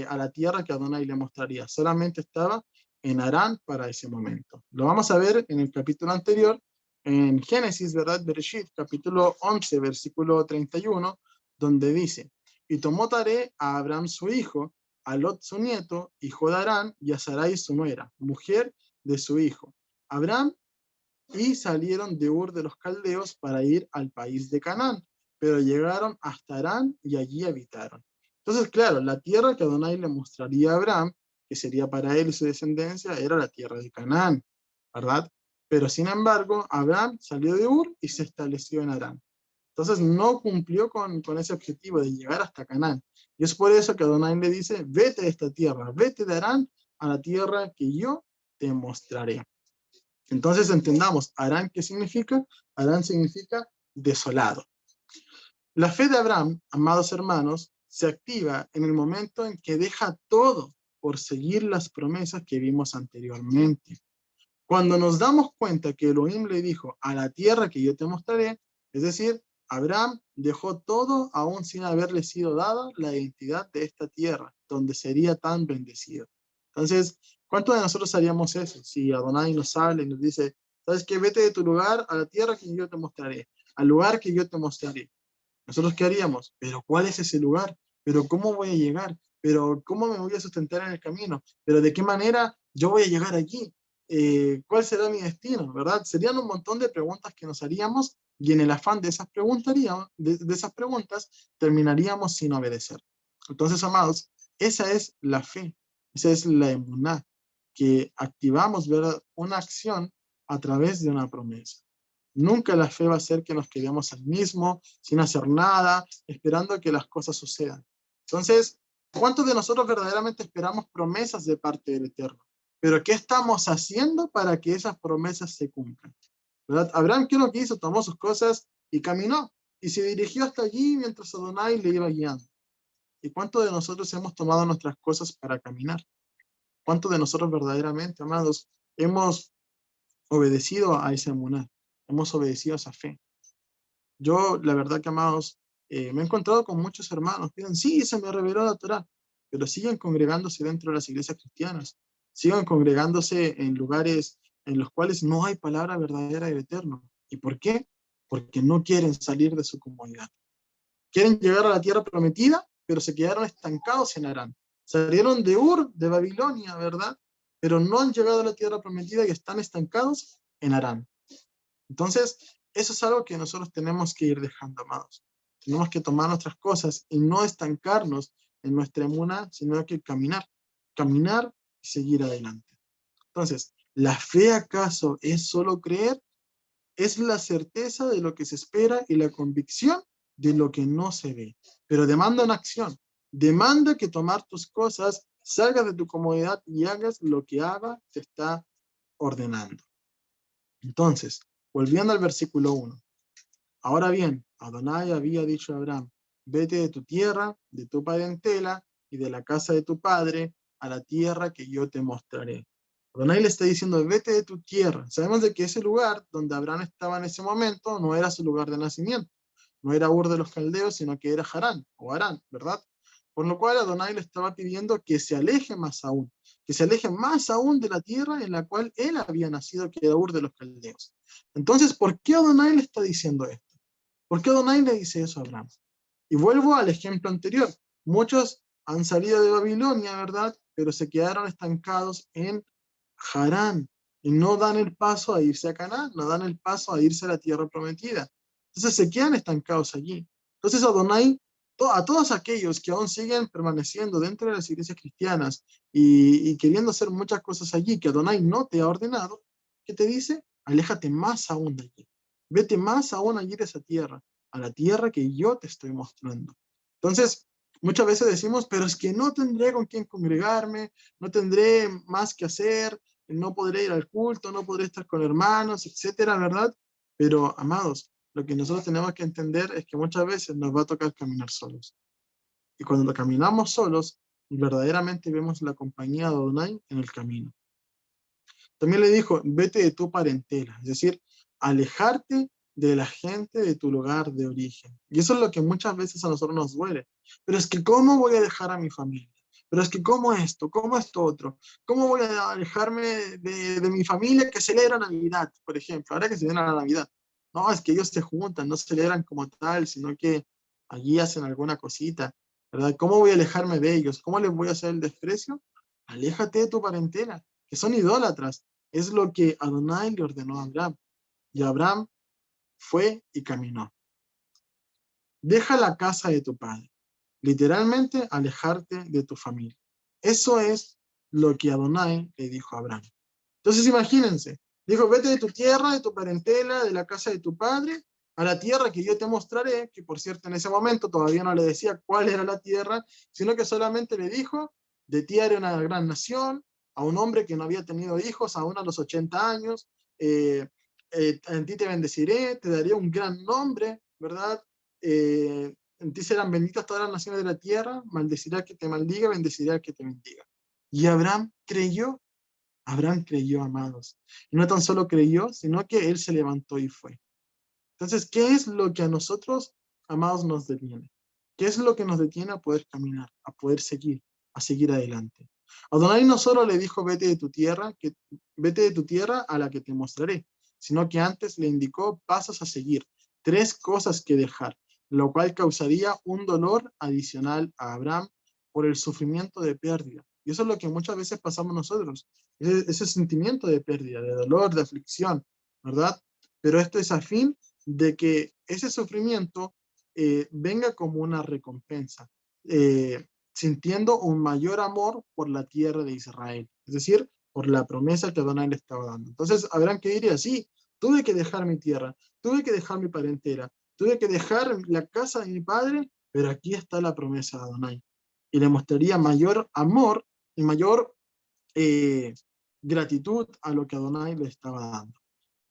a la tierra que Adonai le mostraría. Solamente estaba en Harán para ese momento. Lo vamos a ver en el capítulo anterior, en Génesis, ¿verdad? Bereshit, capítulo 11, versículo 31, donde dice, y tomó Taré a Abraham su hijo, a Lot su nieto, hijo de Harán, y a Sarai su nuera, mujer de su hijo, Abraham, y salieron de Ur de los Caldeos para ir al país de Canaán, pero llegaron hasta Harán y allí habitaron. Entonces, claro, la tierra que Adonai le mostraría a Abraham, que sería para él y su descendencia, era la tierra de Canaán, ¿verdad? Pero sin embargo, Abraham salió de Ur y se estableció en Harán. Entonces no cumplió con ese objetivo de llegar hasta Canaán. Y es por eso que Adonai le dice, vete de esta tierra, vete de Harán a la tierra que yo te mostraré. Entonces entendamos, Harán, ¿qué significa? Harán significa desolado. La fe de Abraham, amados hermanos, se activa en el momento en que deja todo por seguir las promesas que vimos anteriormente. Cuando nos damos cuenta que Elohim le dijo, a la tierra que yo te mostraré, es decir, Abraham dejó todo aún sin haberle sido dada la identidad de esta tierra, donde sería tan bendecido. Entonces, ¿cuántos de nosotros haríamos eso? Si Adonai nos sale y nos dice, ¿sabes qué? Vete de tu lugar a la tierra que yo te mostraré, al lugar que yo te mostraré. ¿Nosotros qué haríamos? ¿Pero cuál es ese lugar? ¿Pero cómo voy a llegar? ¿Pero cómo me voy a sustentar en el camino? ¿Pero de qué manera yo voy a llegar allí? ¿Cuál será mi destino? ¿Verdad? Serían un montón de preguntas que nos haríamos y en el afán de esas preguntas terminaríamos sin obedecer. Entonces, amados, esa es la fe, esa es la emuná, que activamos, ¿verdad?, una acción a través de una promesa. Nunca la fe va a ser que nos quedemos al mismo, sin hacer nada, esperando a que las cosas sucedan. Entonces, ¿cuántos de nosotros verdaderamente esperamos promesas de parte del Eterno? Pero ¿qué estamos haciendo para que esas promesas se cumplan? ¿Verdad? Abraham, ¿qué es lo que hizo? Tomó sus cosas y caminó. Y se dirigió hasta allí mientras Adonai le iba guiando. ¿Y cuántos de nosotros hemos tomado nuestras cosas para caminar? ¿Cuántos de nosotros verdaderamente, amados, hemos obedecido a esa emuná? Hemos obedecido a esa fe. Yo, la verdad que, amados, me he encontrado con muchos hermanos que dicen, sí, se me reveló la Torá, pero siguen congregándose dentro de las iglesias cristianas, siguen congregándose en lugares en los cuales no hay palabra verdadera del Eterno. ¿Y por qué? Porque no quieren salir de su comodidad. Quieren llegar a la tierra prometida, pero se quedaron estancados en Harán. Salieron de Ur, de Babilonia, ¿verdad? Pero no han llegado a la tierra prometida y están estancados en Harán. Entonces, eso es algo que nosotros tenemos que ir dejando, amados. Tenemos que tomar nuestras cosas y no estancarnos en nuestra emuná, sino que caminar y seguir adelante. Entonces, ¿la fe acaso es solo creer? Es la certeza de lo que se espera y la convicción de lo que no se ve. Pero demanda una acción. Demanda que tomar tus cosas, salgas de tu comodidad y hagas lo que Abba te está ordenando. Entonces, volviendo al versículo 1. Ahora bien, Adonai había dicho a Abraham, vete de tu tierra, de tu parentela y de la casa de tu padre a la tierra que yo te mostraré. Adonai le está diciendo, vete de tu tierra. Sabemos de que ese lugar donde Abraham estaba en ese momento no era su lugar de nacimiento. No era Ur de los Caldeos, sino que era Harán o Harán, ¿verdad? Por lo cual Adonai le estaba pidiendo que se aleje más aún, que se aleje más aún de la tierra en la cual él había nacido, que era Ur de los Caldeos. Entonces, ¿por qué Adonai le está diciendo esto? ¿Por qué Adonai le dice eso a Abraham? Y vuelvo al ejemplo anterior. Muchos han salido de Babilonia, ¿verdad? Pero se quedaron estancados en Harán y no dan el paso a irse a Canaán, no dan el paso a irse a la tierra prometida. Entonces se quedan estancados allí. Entonces Adonai, a todos aquellos que aún siguen permaneciendo dentro de las iglesias cristianas y queriendo hacer muchas cosas allí que Adonai no te ha ordenado, ¿qué te dice? Aléjate más aún de allí. Vete más aún allí de esa tierra, a la tierra que yo te estoy mostrando. Entonces, muchas veces decimos, pero es que no tendré con quién congregarme, no tendré más que hacer, no podré ir al culto, no podré estar con hermanos, etcétera, ¿verdad? Pero, amados, lo que nosotros tenemos que entender es que muchas veces nos va a tocar caminar solos. Y cuando caminamos solos, verdaderamente vemos la compañía de Adonai en el camino. También le dijo, vete de tu parentela, es decir, alejarte de la gente de tu lugar de origen. Y eso es lo que muchas veces a nosotros nos duele. Pero es que, ¿cómo voy a dejar a mi familia? Pero es que, ¿cómo esto? ¿Cómo esto otro? ¿Cómo voy a alejarme de mi familia que celebra Navidad, por ejemplo? Ahora que se viene la Navidad. No, es que ellos se juntan, no celebran como tal, sino que allí hacen alguna cosita, ¿verdad? ¿Cómo voy a alejarme de ellos? ¿Cómo les voy a hacer el desprecio? Aléjate de tu parentela, que son idólatras. Es lo que Adonai le ordenó a Abraham. Y Abraham fue y caminó. Deja la casa de tu padre. Literalmente, alejarte de tu familia. Eso es lo que Adonai le dijo a Abraham. Entonces, imagínense. Dijo, vete de tu tierra, de tu parentela, de la casa de tu padre, a la tierra que yo te mostraré, que por cierto en ese momento todavía no le decía cuál era la tierra, sino que solamente le dijo, de ti haré una gran nación, a un hombre que no había tenido hijos aún a los 80 años, en ti te bendeciré, te daré un gran nombre, ¿verdad? En ti serán benditas todas las naciones de la tierra, maldecirá que te maldiga, bendecirá que te bendiga. Y Abraham creyó, amados. Y no tan solo creyó, sino que él se levantó y fue. Entonces, ¿qué es lo que a nosotros, amados, nos detiene? ¿Qué es lo que nos detiene a poder caminar, a poder seguir, a seguir adelante? Adonai no solo le dijo, vete de tu tierra a la que te mostraré, sino que antes le indicó pasos a seguir, 3 cosas que dejar, lo cual causaría un dolor adicional a Abraham por el sufrimiento de pérdida. Y eso es lo que muchas veces pasamos nosotros, ese sentimiento de pérdida, de dolor, de aflicción, ¿verdad? Pero esto es a fin de que ese sufrimiento venga como una recompensa, sintiendo un mayor amor por la tierra de Israel, es decir, por la promesa que Adonai le estaba dando. Entonces, Abraham que diría, sí, tuve que dejar mi tierra, tuve que dejar mi parentela, tuve que dejar la casa de mi padre, pero aquí está la promesa de Adonai. Y le mostraría mayor amor y mayor gratitud a lo que Adonai le estaba dando.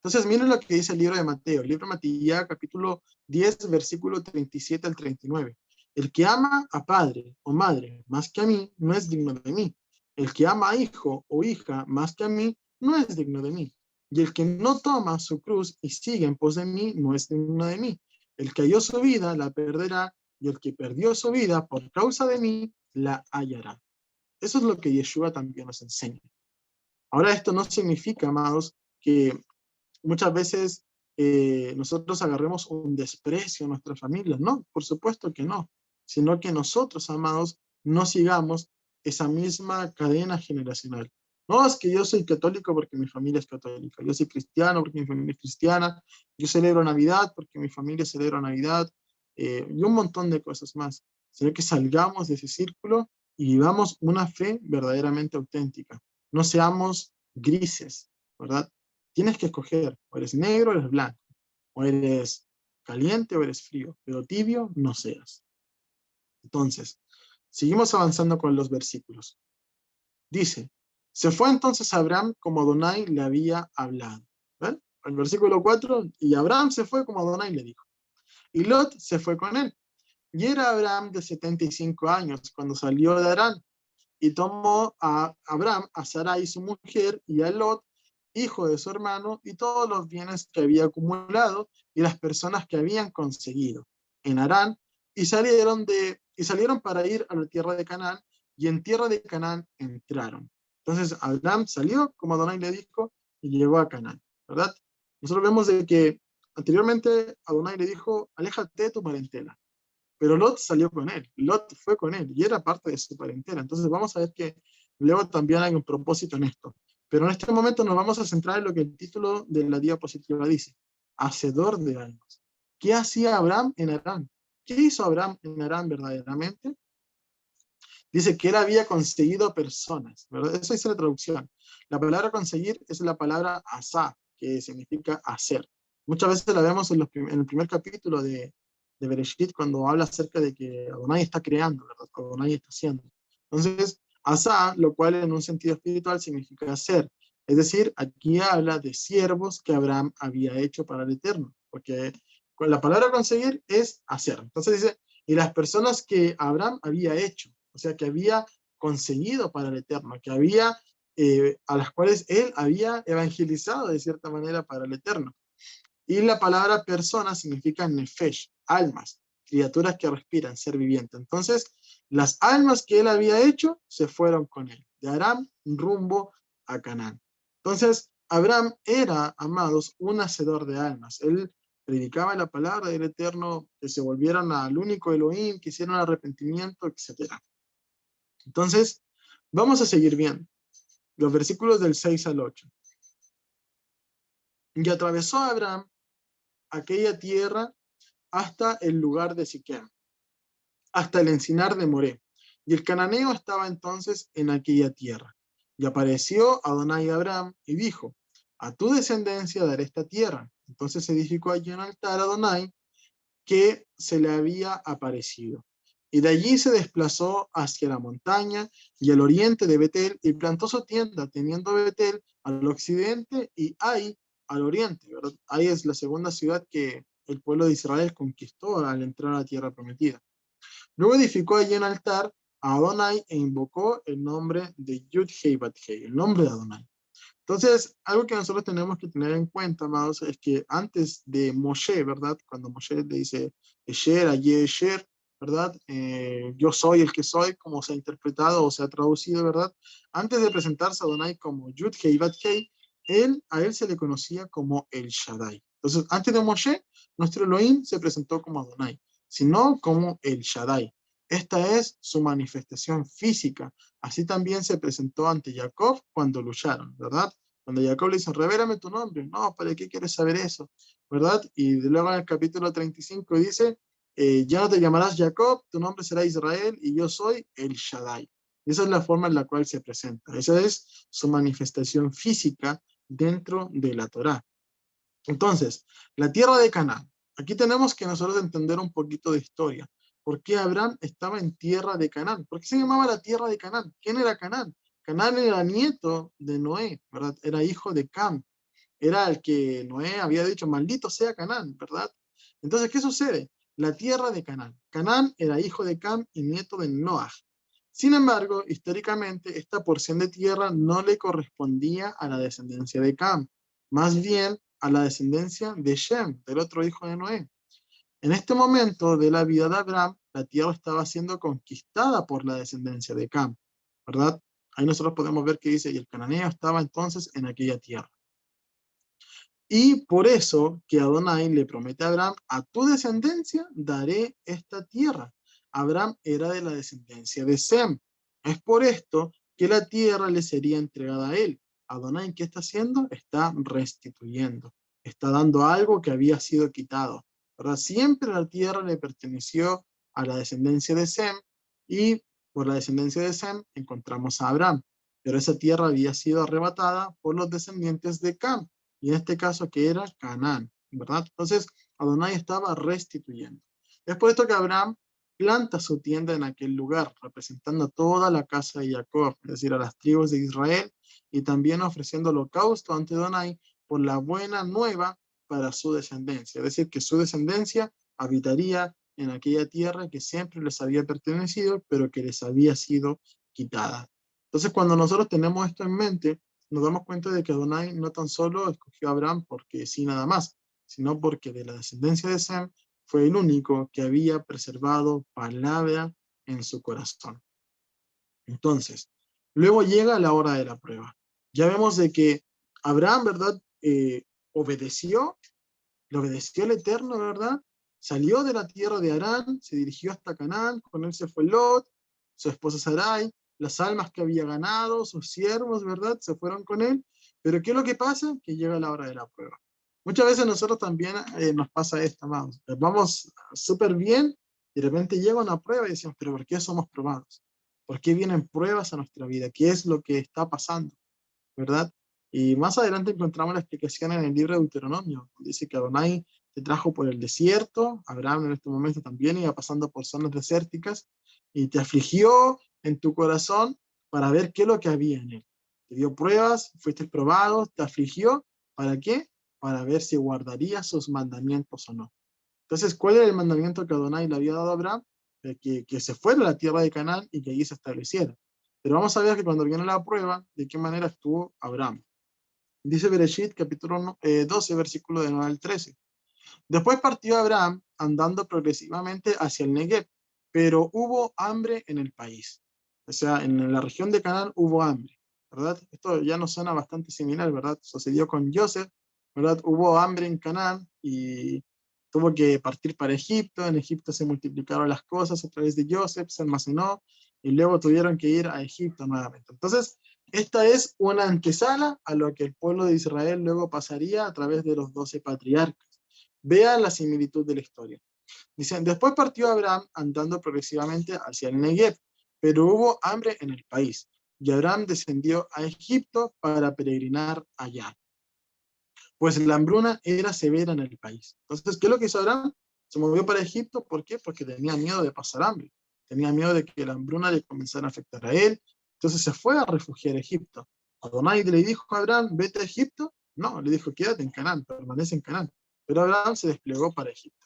Entonces, miren lo que dice el libro de Mateo, el libro de Mateo, capítulo 10, versículo 37 al 39. El que ama a padre o madre más que a mí, no es digno de mí. El que ama a hijo o hija más que a mí, no es digno de mí. Y el que no toma su cruz y sigue en pos de mí, no es digno de mí. El que halló su vida, la perderá, y el que perdió su vida por causa de mí, la hallará. Eso es lo que Yeshua también nos enseña. Ahora, esto no significa, amados, que muchas veces nosotros agarremos un desprecio a nuestra familia. No, por supuesto que no, sino que nosotros, amados, no sigamos esa misma cadena generacional. No, es que yo soy católico porque mi familia es católica, yo soy cristiano porque mi familia es cristiana, yo celebro Navidad porque mi familia celebra Navidad, y un montón de cosas más. Sino que salgamos de ese círculo y vivamos una fe verdaderamente auténtica. No seamos grises, ¿verdad? Tienes que escoger, o eres negro o eres blanco, o eres caliente o eres frío, pero tibio no seas. Entonces, seguimos avanzando con los versículos. Dice, se fue entonces Abraham como Adonai le había hablado. ¿Ven? El versículo 4, y Abraham se fue como Adonai le dijo. Y Lot se fue con él. Y era Abraham de 75 años cuando salió de Harán. Y tomó a Abraham, a Sarai su mujer, y a Lot, hijo de su hermano, y todos los bienes que había acumulado, y las personas que habían conseguido en Harán, y salieron para ir a la tierra de Canaán, y en tierra de Canaán entraron. Entonces Abraham salió, como Adonai le dijo, y llegó a Canaán, ¿verdad? Nosotros vemos de que anteriormente Adonai le dijo, aléjate de tu parentela. Pero Lot salió con él, Lot fue con él y era parte de su parentela. Entonces vamos a ver que luego también hay un propósito en esto. Pero en este momento nos vamos a centrar en lo que el título de la diapositiva dice, hacedor de almas. ¿Qué hacía Abraham en Harán? ¿Qué hizo Abraham en Harán verdaderamente? Dice que él había conseguido personas, ¿verdad? Eso dice la traducción. La palabra conseguir es la palabra asá, que significa hacer. Muchas veces la vemos en el primer capítulo de de Bereshit cuando habla acerca de que Adonai está creando, ¿verdad? Adonai está haciendo. Entonces, Asa, lo cual en un sentido espiritual significa hacer. Es decir, aquí habla de siervos que Abraham había hecho para el Eterno, porque con la palabra conseguir es hacer. Entonces dice, y las personas que Abraham había hecho, o sea, que había conseguido para el Eterno, que había, a las cuales él había evangelizado de cierta manera para el Eterno. Y la palabra persona significa nefesh, almas, criaturas que respiran, ser viviente. Entonces, las almas que él había hecho se fueron con él, de Aram rumbo a Canaán. Entonces, Abraham era, amados, un hacedor de almas. Él predicaba la palabra del Eterno, que se volvieran al único Elohim, que hicieran arrepentimiento, etc. Entonces, vamos a seguir viendo los versículos del 6 al 8. Y atravesó Abraham aquella tierra hasta el lugar de Siquem, hasta el encinar de Moré. Y el cananeo estaba entonces en aquella tierra. Y apareció Adonai a Abraham y dijo, a tu descendencia daré esta tierra. Entonces edificó allí un altar a Adonai que se le había aparecido. Y de allí se desplazó hacia la montaña y al oriente de Betel y plantó su tienda, teniendo Betel al occidente y Ai al oriente, ¿verdad? Ai es la segunda ciudad que el pueblo de Israel conquistó al entrar a la tierra prometida. Luego edificó allí un altar a Adonai e invocó el nombre de Yud-Hei Bat-Hei, el nombre de Adonai. Entonces, algo que nosotros tenemos que tener en cuenta, amados, es que antes de Moshe, ¿verdad? Cuando Moshe le dice, Esher, Aye, Esher, ¿verdad? Yo soy el que soy, como se ha interpretado o se ha traducido, ¿verdad? Antes de presentarse a Adonai como Yud-Hei Bat-Hei, a él se le conocía como El Shaddai. Entonces, antes de Moshe, nuestro Elohim se presentó como Adonai, sino como El Shaddai. Esta es su manifestación física. Así también se presentó ante Jacob cuando lucharon, ¿verdad? Cuando Jacob le dice, revélame tu nombre. No, ¿para qué quieres saber eso? ¿Verdad? Y luego en el capítulo 35 dice, ya no te llamarás Jacob, tu nombre será Israel y yo soy el Shaddai. Esa es la forma en la cual se presenta. Esa es su manifestación física dentro de la Torá. Entonces, la tierra de Canaán. Aquí tenemos que nosotros entender un poquito de historia. ¿Por qué Abraham estaba en tierra de Canaán? ¿Por qué se llamaba la tierra de Canaán? ¿Quién era Canaán? Canaán era nieto de Noé, ¿verdad? Era hijo de Cam. Era el que Noé había dicho, maldito sea Canaán, ¿verdad? Entonces, ¿qué sucede? La tierra de Canaán. Canaán era hijo de Cam y nieto de Noah. Sin embargo, históricamente, esta porción de tierra no le correspondía a la descendencia de Cam, más bien a la descendencia de Shem, del otro hijo de Noé. En este momento de la vida de Abraham, la tierra estaba siendo conquistada por la descendencia de Cam, ¿verdad? Ahí nosotros podemos ver que dice, y el cananeo estaba entonces en aquella tierra. Y por eso que Adonai le promete a Abraham, a tu descendencia daré esta tierra. Abraham era de la descendencia de Sem. Es por esto que la tierra le sería entregada a él. Adonai, ¿qué está haciendo? Está restituyendo. Está dando algo que había sido quitado. ¿Verdad? Siempre la tierra le perteneció a la descendencia de Sem y por la descendencia de Sem encontramos a Abraham. Pero esa tierra había sido arrebatada por los descendientes de Cam y en este caso que era Canaán, ¿verdad? Entonces, Adonai estaba restituyendo. Es por esto que Abraham planta su tienda en aquel lugar, representando a toda la casa de Jacob, es decir, a las tribus de Israel, y también ofreciendo holocausto ante Adonai por la buena nueva para su descendencia, es decir, que su descendencia habitaría en aquella tierra que siempre les había pertenecido, pero que les había sido quitada. Entonces, cuando nosotros tenemos esto en mente, nos damos cuenta de que Adonai no tan solo escogió a Abraham porque sí nada más, sino porque de la descendencia de Sem fue el único que había preservado palabra en su corazón. Entonces, luego llega la hora de la prueba. Ya vemos de que Abraham, ¿verdad? Obedeció, le obedeció al Eterno, ¿verdad? Salió de la tierra de Harán, se dirigió hasta Canaán, con él se fue Lot, su esposa Sarai, las almas que había ganado, sus siervos, ¿verdad? Se fueron con él. Pero ¿qué es lo que pasa? Que llega la hora de la prueba. Muchas veces nosotros también nos pasa esto, amados. Vamos súper bien y de repente llega una prueba y decimos, pero ¿por qué somos probados? ¿Por qué vienen pruebas a nuestra vida? ¿Qué es lo que está pasando? ¿Verdad? Y más adelante encontramos la explicación en el libro de Deuteronomio. Dice que Adonai te trajo por el desierto. Abraham en este momento también iba pasando por zonas desérticas y te afligió en tu corazón para ver qué es lo que había en él. Te dio pruebas, fuiste probado, te afligió. ¿Para qué? Para ver si guardaría sus mandamientos o no. Entonces, ¿cuál era el mandamiento que Adonai le había dado a Abraham? Que se fuera a la tierra de Canaán y que allí se estableciera. Pero vamos a ver que cuando viene la prueba, de qué manera estuvo Abraham. Dice Bereshit, capítulo 12, versículo de 9 al 13. Después partió Abraham andando progresivamente hacia el Negev, pero hubo hambre en el país. O sea, en la región de Canaán hubo hambre, ¿verdad? Esto ya nos suena bastante similar, ¿verdad? Sucedió con Joseph, ¿verdad? Hubo hambre en Canaán y tuvo que partir para Egipto. En Egipto se multiplicaron las cosas a través de Joseph, se almacenó y luego tuvieron que ir a Egipto nuevamente. Entonces, esta es una antesala a lo que el pueblo de Israel luego pasaría a través de los 12 patriarcas. Vean la similitud de la historia. Dicen, después partió Abraham andando progresivamente hacia el Negev, pero hubo hambre en el país, y Abraham descendió a Egipto para peregrinar allá, pues la hambruna era severa en el país. Entonces, ¿qué es lo que hizo Abraham? Se movió para Egipto, ¿por qué? Porque tenía miedo de pasar hambre, tenía miedo de que la hambruna le comenzara a afectar a él, entonces se fue a refugiar a Egipto. Adonai le dijo a Abraham, vete a Egipto. No, le dijo, quédate en Canaán, permanece en Canaán. Pero Abraham se desplegó para Egipto.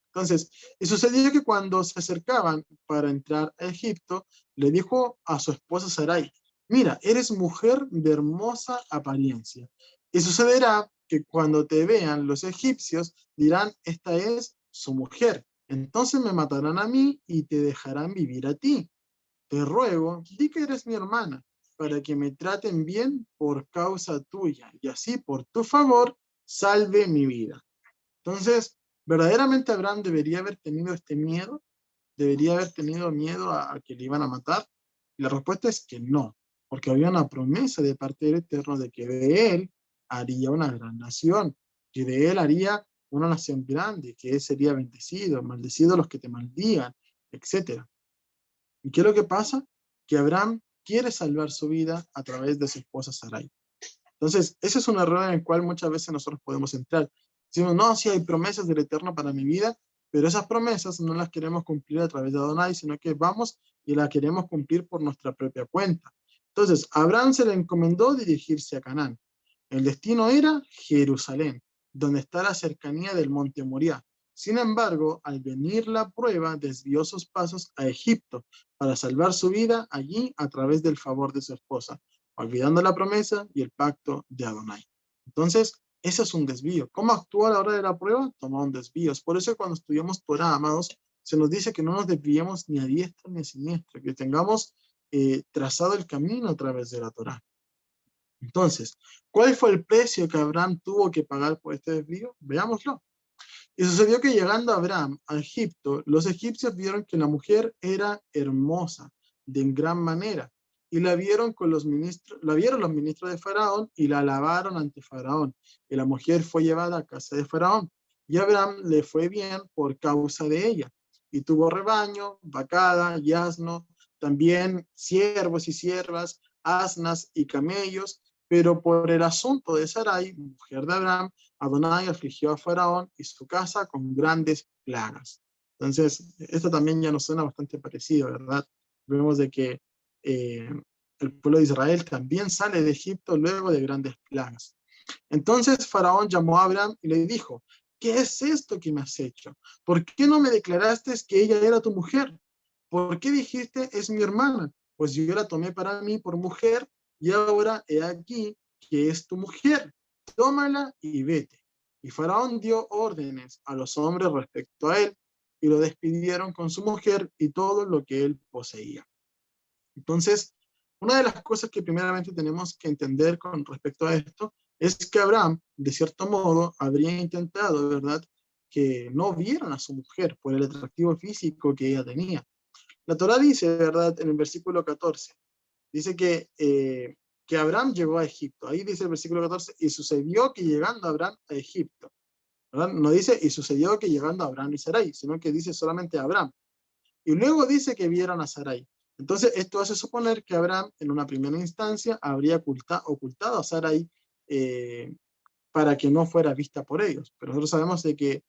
Entonces, y sucedió que cuando se acercaban para entrar a Egipto, le dijo a su esposa Sarai, mira, eres mujer de hermosa apariencia. Y sucederá que cuando te vean los egipcios, dirán, esta es su mujer. Entonces me matarán a mí y te dejarán vivir a ti. Te ruego, di que eres mi hermana, para que me traten bien por causa tuya, y así por tu favor salve mi vida. Entonces, ¿verdaderamente Abraham debería haber tenido este miedo? ¿Debería haber tenido miedo a que le iban a matar? Y la respuesta es que no, porque había una promesa de parte del Eterno de que de él haría una gran nación, que de él haría una nación grande, que él sería bendecido, maldecido los que te maldigan, etc. ¿Y qué es lo que pasa? Que Abraham quiere salvar su vida a través de su esposa Sarai. Entonces, ese es un error en el cual muchas veces nosotros podemos entrar. Decimos, no, sí hay promesas del Eterno para mi vida, pero esas promesas no las queremos cumplir a través de Adonai, sino que vamos y las queremos cumplir por nuestra propia cuenta. Entonces, a Abraham se le encomendó dirigirse a Canaán. El destino era Jerusalén, donde está la cercanía del monte Moriah. Sin embargo, al venir la prueba, desvió sus pasos a Egipto para salvar su vida allí a través del favor de su esposa, olvidando la promesa y el pacto de Adonai. Entonces, ese es un desvío. ¿Cómo actúa a la hora de la prueba? Toma un desvío. Es por eso que cuando estudiamos Torah, amados, se nos dice que no nos desviemos ni a diestra ni a siniestra, que tengamos trazado el camino a través de la Torah. Entonces, ¿cuál fue el precio que Abraham tuvo que pagar por este desvío? Veámoslo. Y sucedió que llegando Abraham a Egipto, los egipcios vieron que la mujer era hermosa de gran manera, y la vieron los ministros de Faraón y la alabaron ante Faraón. Y la mujer fue llevada a casa de Faraón. Y a Abraham le fue bien por causa de ella. Y tuvo rebaño, vacada y asno, también siervos y siervas, asnas y camellos. Pero por el asunto de Sarai, mujer de Abraham, Adonai afligió a Faraón y su casa con grandes plagas. Entonces, esto también ya nos suena bastante parecido, ¿verdad? Vemos de que el pueblo de Israel también sale de Egipto luego de grandes plagas. Entonces Faraón llamó a Abraham y le dijo, ¿qué es esto que me has hecho? ¿Por qué no me declaraste que ella era tu mujer? ¿Por qué dijiste es mi hermana? Pues yo la tomé para mí por mujer y ahora he aquí que es tu mujer. Tómala y vete. Y Faraón dio órdenes a los hombres respecto a él y lo despidieron con su mujer y todo lo que él poseía. Entonces, una de las cosas que primeramente tenemos que entender con respecto a esto es que Abraham, de cierto modo, habría intentado, ¿verdad?, que no vieran a su mujer por el atractivo físico que ella tenía. La Torá dice, ¿verdad?, en el versículo 14, dice que Abraham llegó a Egipto. Ahí dice el versículo 14, y sucedió que llegando Abraham a Egipto, ¿verdad? No dice, y sucedió que llegando Abraham y Sarai, sino que dice solamente Abraham. Y luego dice que vieron a Sarai. Entonces, esto hace suponer que Abraham, en una primera instancia, habría ocultado a Sarai para que no fuera vista por ellos. Pero nosotros sabemos de que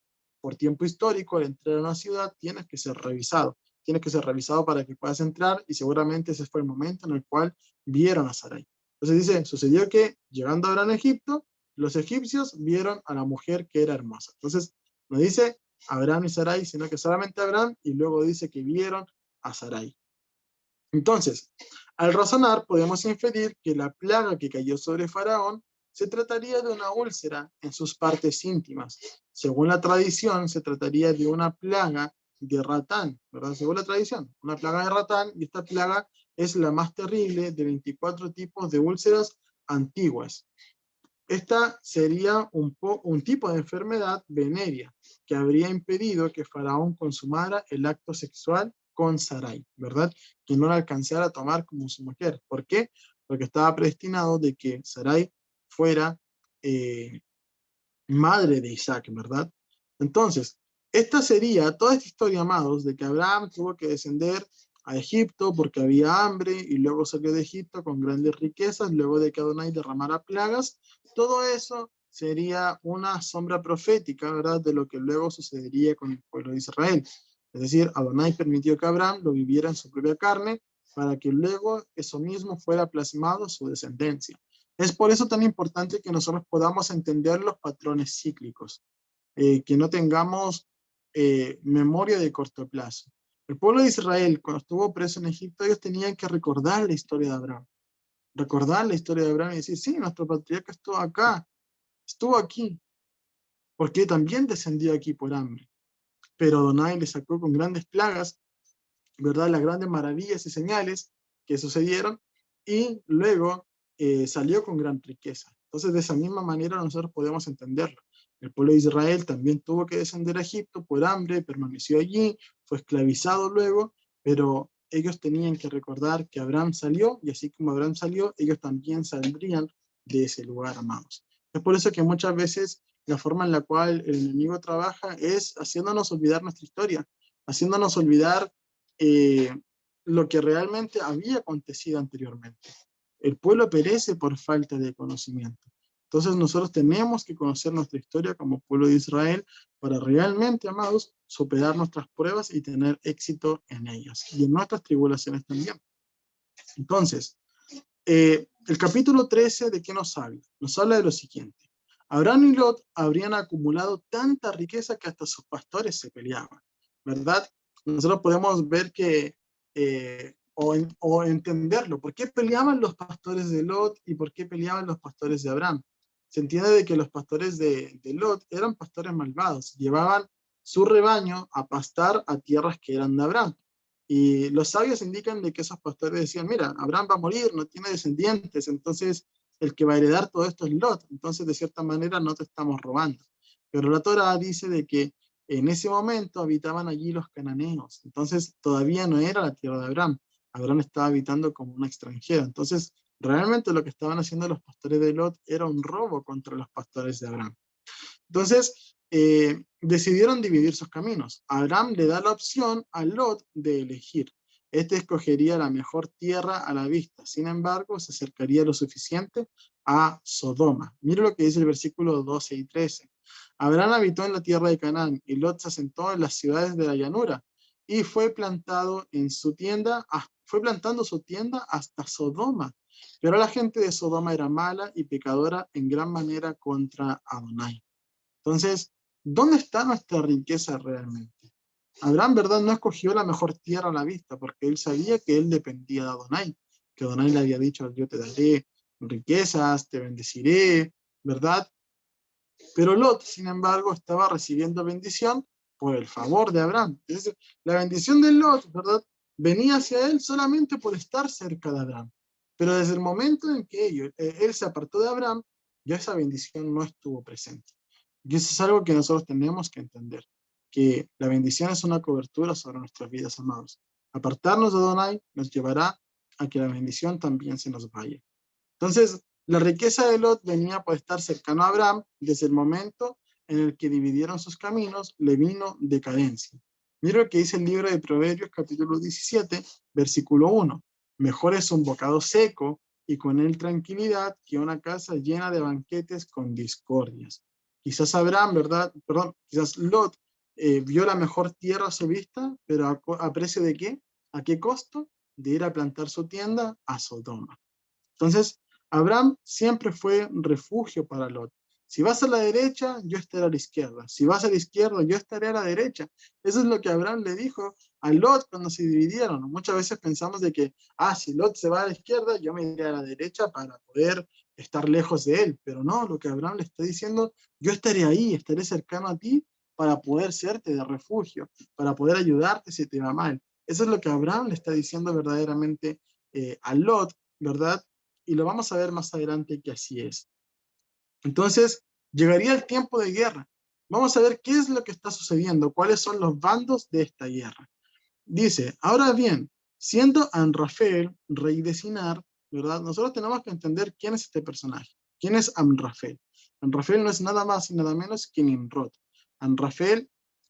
por tiempo histórico, al entrar a una ciudad, tienes que ser revisado. Tienes que ser revisado para que puedas entrar, y seguramente ese fue el momento en el cual vieron a Sarai. Entonces dice, sucedió que llegando Abraham a Egipto, los egipcios vieron a la mujer que era hermosa. Entonces no dice Abraham y Sarai, sino que solamente Abraham, y luego dice que vieron a Sarai. Entonces, al razonar, podemos inferir que la plaga que cayó sobre Faraón se trataría de una úlcera en sus partes íntimas. Según la tradición, se trataría de una plaga de ratán, ¿verdad? Según la tradición, una plaga de ratán, y esta plaga es la más terrible de 24 tipos de úlceras antiguas. Esta sería un tipo de enfermedad venérea que habría impedido que Faraón consumara el acto sexual con Sarai, ¿verdad? Que no la alcanzara a tomar como su mujer. ¿Por qué? Porque estaba predestinado de que Sarai fuera madre de Isaac, ¿verdad? Entonces, toda esta historia, amados, de que Abraham tuvo que descender a Egipto porque había hambre y luego salió de Egipto con grandes riquezas, luego de que Adonai derramara plagas, todo eso sería una sombra profética, ¿verdad?, de lo que luego sucedería con el pueblo de Israel. Es decir, Adonai permitió que Abraham lo viviera en su propia carne para que luego eso mismo fuera plasmado en su descendencia. Es por eso tan importante que nosotros podamos entender los patrones cíclicos, que no tengamos memoria de corto plazo. El pueblo de Israel, cuando estuvo preso en Egipto, ellos tenían que recordar la historia de Abraham. Recordar la historia de Abraham y decir, sí, nuestro patriarca estuvo acá, estuvo aquí, porque también descendió aquí por hambre. Pero Adonai le sacó con grandes plagas, ¿verdad?, las grandes maravillas y señales que sucedieron, y luego salió con gran riqueza. Entonces, de esa misma manera nosotros podemos entenderlo. El pueblo de Israel también tuvo que descender a Egipto por hambre, permaneció allí, fue esclavizado luego, pero ellos tenían que recordar que Abraham salió, y así como Abraham salió, ellos también saldrían de ese lugar, amados. Es por eso que muchas veces la forma en la cual el enemigo trabaja es haciéndonos olvidar nuestra historia, haciéndonos olvidar lo que realmente había acontecido anteriormente. El pueblo perece por falta de conocimiento. Entonces nosotros tenemos que conocer nuestra historia como pueblo de Israel para realmente, amados, superar nuestras pruebas y tener éxito en ellas y en nuestras tribulaciones también. Entonces, el capítulo 13, ¿de qué nos habla? Nos habla de lo siguiente. Abraham y Lot habrían acumulado tanta riqueza que hasta sus pastores se peleaban, ¿verdad? Nosotros podemos ver que, o entenderlo, ¿por qué peleaban los pastores de Lot y por qué peleaban los pastores de Abraham? Se entiende de que los pastores de Lot eran pastores malvados, llevaban su rebaño a pastar a tierras que eran de Abraham. Y los sabios indican de que esos pastores decían, mira, Abraham va a morir, no tiene descendientes, entonces el que va a heredar todo esto es Lot, entonces de cierta manera no te estamos robando. Pero la Torá dice de que en ese momento habitaban allí los cananeos, entonces todavía no era la tierra de Abraham. Abraham estaba habitando como un extranjero, entonces realmente lo que estaban haciendo los pastores de Lot era un robo contra los pastores de Abraham. Entonces, decidieron dividir sus caminos. Abraham le da la opción a Lot de elegir. Este escogería la mejor tierra a la vista. Sin embargo, se acercaría lo suficiente a Sodoma. Mira lo que dice el versículo 12 y 13. Abraham habitó en la tierra de Canaán y Lot se asentó en las ciudades de la llanura y fue plantando su tienda hasta Sodoma. Pero la gente de Sodoma era mala y pecadora en gran manera contra Adonai. Entonces, ¿dónde está nuestra riqueza realmente? Abraham, ¿verdad?, no escogió la mejor tierra a la vista porque él sabía que él dependía de Adonai, que Adonai le había dicho, yo te daré riquezas, te bendeciré, ¿verdad? Pero Lot, sin embargo, estaba recibiendo bendición por el favor de Abraham. Es decir, la bendición de Lot, ¿verdad?, venía hacia él solamente por estar cerca de Abraham. Pero desde el momento en que él se apartó de Abraham, ya esa bendición no estuvo presente. Y eso es algo que nosotros tenemos que entender, que la bendición es una cobertura sobre nuestras vidas, amados. Apartarnos de Adonai nos llevará a que la bendición también se nos vaya. Entonces, la riqueza de Lot venía por estar cercano a Abraham. Desde el momento en el que dividieron sus caminos, le vino decadencia. Mira lo que dice el libro de Proverbios, capítulo 17, versículo 1. Mejor es un bocado seco y con él tranquilidad que una casa llena de banquetes con discordias. Quizás Abraham, ¿verdad? Quizás Lot vio la mejor tierra a su vista, pero ¿a precio de qué? ¿A qué costo? De ir a plantar su tienda a Sodoma. Entonces, Abraham siempre fue refugio para Lot. Si vas a la derecha, yo estaré a la izquierda. Si vas a la izquierda, yo estaré a la derecha. Eso es lo que Abraham le dijo a Lot cuando se dividieron. Muchas veces pensamos de que, si Lot se va a la izquierda, yo me iré a la derecha para poder estar lejos de él. Pero no, lo que Abraham le está diciendo, yo estaré ahí, estaré cercano a ti para poder serte de refugio, para poder ayudarte si te va mal. Eso es lo que Abraham le está diciendo verdaderamente a Lot, ¿verdad? Y lo vamos a ver más adelante que así es. Entonces, llegaría el tiempo de guerra. Vamos a ver qué es lo que está sucediendo, cuáles son los bandos de esta guerra. Dice, ahora bien, siendo Amrafel rey de Sinar, ¿verdad? Nosotros tenemos que entender quién es este personaje. ¿Quién es Amrafel? Amrafel no es nada más y nada menos que Nimrod. Amrafel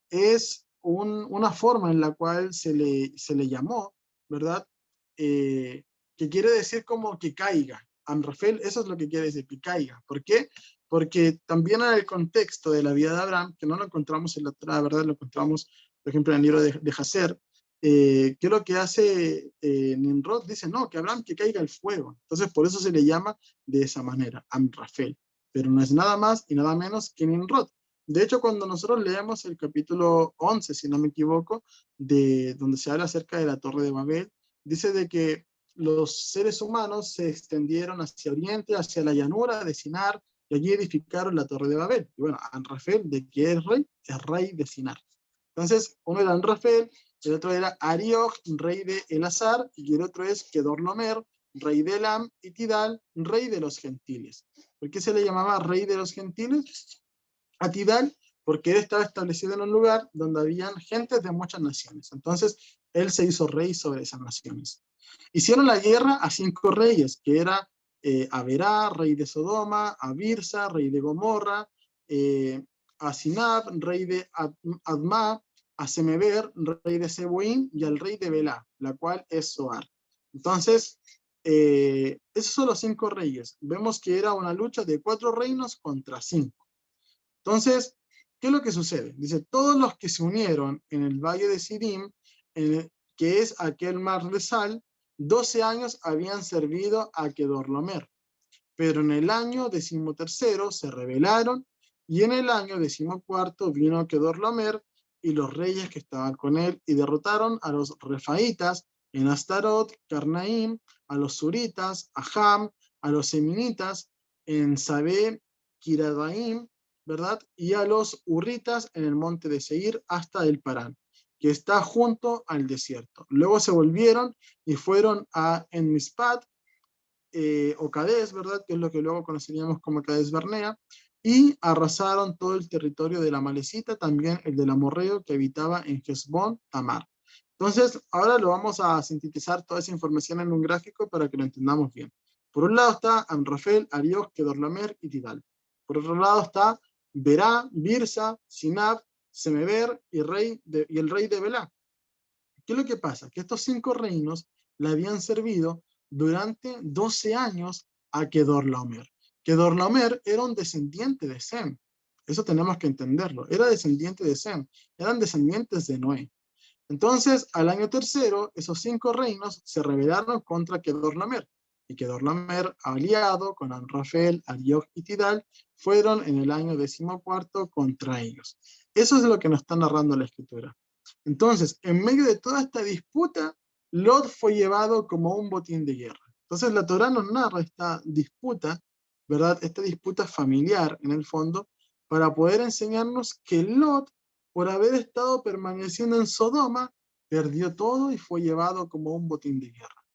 es una forma en la cual se le llamó, ¿verdad? Que quiere decir como que caiga. Amrafel, eso es lo que quiere decir, que caiga. ¿Por qué? Porque también en el contexto de la vida de Abraham, que no lo encontramos en la Torá, ¿verdad? Lo encontramos, por ejemplo, en el libro de Jaser, ¿qué es lo que hace Nimrod? Dice, no, que Abraham que caiga el fuego. Entonces, por eso se le llama de esa manera, Amrafel. Pero no es nada más y nada menos que Nimrod. De hecho, cuando nosotros leemos el capítulo 11, si no me equivoco, donde se habla acerca de la Torre de Babel, dice de que los seres humanos se extendieron hacia oriente, hacia la llanura de Sinar, y allí edificaron la Torre de Babel. Y bueno, Amrafel, ¿de qué es rey de Sinar. Entonces, uno era Amrafel, el otro era Arioch, rey de Elazar, y el otro es Kedorlaomer, rey de Elam, y Tidal, rey de los gentiles. ¿Por qué se le llamaba rey de los gentiles a Tidal? Porque él estaba establecido en un lugar donde habían gentes de muchas naciones. Entonces, él se hizo rey sobre esas naciones. Hicieron la guerra a 5 reyes, que era Averá, rey de Sodoma, a Birsa, rey de Gomorra, a Sinab, rey de Adma, a Semeber, rey de Seboín, y al rey de Belá, la cual es Zoar. Entonces, esos son los 5 reyes. Vemos que era una lucha de 4 reinos contra 5. Entonces, ¿qué es lo que sucede? Dice, todos los que se unieron en el valle de Sidim, que es aquel mar de sal, 12 años habían servido a Kedorlaomer, pero en el año 13º se rebelaron, y en el año 14º vino Kedorlaomer y los reyes que estaban con él, y derrotaron a los refaitas en Astarot, Carnaim, a los suritas, a Ham, a los seminitas en Sabé, Kiradaim, ¿verdad? Y a los urritas en el monte de Seir hasta el Parán, que está junto al desierto. Luego se volvieron y fueron a Enmispat, o Cades, ¿verdad? Que es lo que luego conoceríamos como Cades Barnea, y arrasaron todo el territorio de la Malecita, también el del amorreo que habitaba en Hesbón Tamar. Entonces, ahora lo vamos a sintetizar toda esa información en un gráfico para que lo entendamos bien. Por un lado está Amrafel, Arioch, Kedorlaomer y Tidal. Por otro lado está Berá, Birsa, Sinab, Semeber y el rey de Belá. ¿Qué es lo que pasa? Que estos 5 reinos le habían servido durante 12 años a Kedorlaomer. Kedorlaomer era un descendiente de Sem. Eso tenemos que entenderlo. Era descendiente de Sem. Eran descendientes de Noé. Entonces, al año 3º, esos 5 reinos se rebelaron contra Kedorlaomer. Y Kedorlaomer, aliado con Amrafel, Arioch y Tidal, fueron en el año 14º contra ellos. Eso es lo que nos está narrando la escritura. Entonces, en medio de toda esta disputa, Lot fue llevado como un botín de guerra. Entonces, la Torá nos narra esta disputa, ¿verdad? Esta disputa familiar, en el fondo, para poder enseñarnos que Lot, por haber estado permaneciendo en Sodoma, perdió todo y fue llevado como un botín de guerra.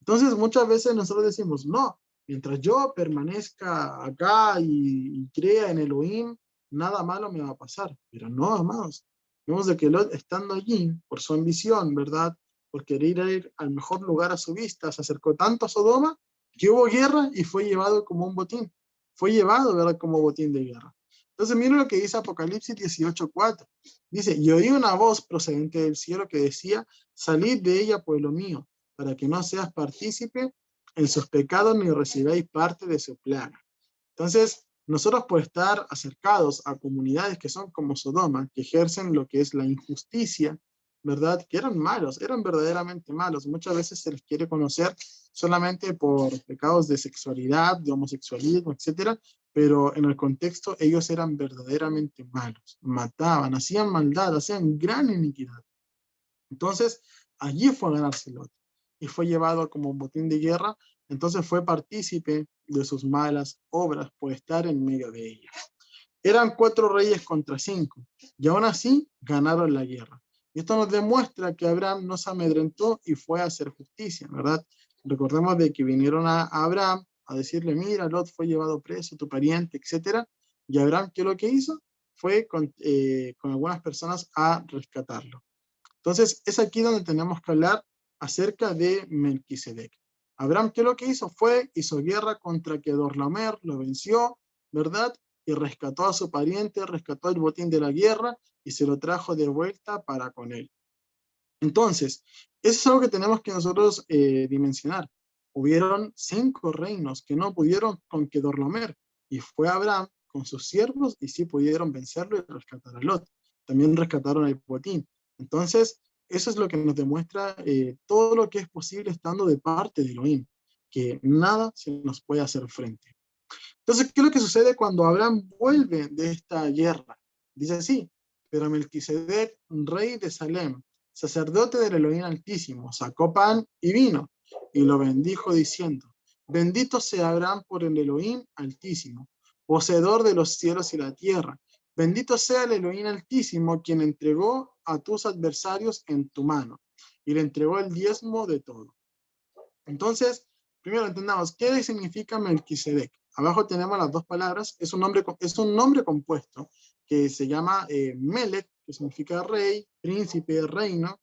Entonces, muchas veces nosotros decimos, no, mientras yo permanezca acá y crea en Elohim, nada malo me va a pasar. Pero no, amados. Vemos de que Lot, estando allí, por su ambición, ¿verdad? Por querer ir al mejor lugar a su vista, se acercó tanto a Sodoma que hubo guerra y fue llevado como un botín. Fue llevado, ¿verdad? Como botín de guerra. Entonces, miren lo que dice Apocalipsis 18:4. Dice, y oí una voz procedente del cielo que decía, salid de ella, pueblo mío, para que no seas partícipe en sus pecados ni recibáis parte de su plaga. Entonces, Nosotros por estar acercados a comunidades que son como Sodoma, que ejercen lo que es la injusticia, ¿verdad? Que eran malos, eran verdaderamente malos. Muchas veces se les quiere conocer solamente por pecados de sexualidad, de homosexualismo, etcétera, pero en el contexto ellos eran verdaderamente malos, mataban, hacían maldad, hacían gran iniquidad. Entonces, allí fue a ganarse Lot y fue llevado como botín de guerra, entonces fue partícipe de sus malas obras por estar en medio de ellas. Eran 4 reyes contra 5 y aún así ganaron la guerra. Y esto nos demuestra que Abraham no se amedrentó y fue a hacer justicia, ¿verdad? Recordemos de que vinieron a Abraham a decirle, mira, Lot fue llevado preso, tu pariente, etcétera. Y Abraham, ¿qué es lo que hizo? Fue con algunas personas a rescatarlo. Entonces, es aquí donde tenemos que hablar acerca de Melquisedec. Abraham, ¿qué es lo que hizo? Hizo guerra contra Kedorlaomer, lo venció, ¿verdad? Y rescató a su pariente, rescató el botín de la guerra y se lo trajo de vuelta para con él. Entonces, eso es algo que tenemos que nosotros dimensionar. Hubieron 5 reinos que no pudieron con Kedorlaomer y fue Abraham con sus siervos y sí pudieron vencerlo y rescatar a Lot. También rescataron el botín. Entonces, eso es lo que nos demuestra todo lo que es posible estando de parte de Elohim, que nada se nos puede hacer frente. Entonces, ¿qué es lo que sucede cuando Abraham vuelve de esta guerra? Dice así, pero Melquisedec, rey de Salem, sacerdote del Elohim Altísimo, sacó pan y vino, y lo bendijo diciendo, bendito sea Abraham por el Elohim Altísimo, poseedor de los cielos y la tierra. Bendito sea el Elohim Altísimo, quien entregó a tus adversarios en tu mano, y le entregó el diezmo de todo. Entonces, primero entendamos, ¿qué significa Melquisedec? Abajo tenemos las 2 palabras, es un nombre compuesto que se llama Melech, que significa rey, príncipe, reino,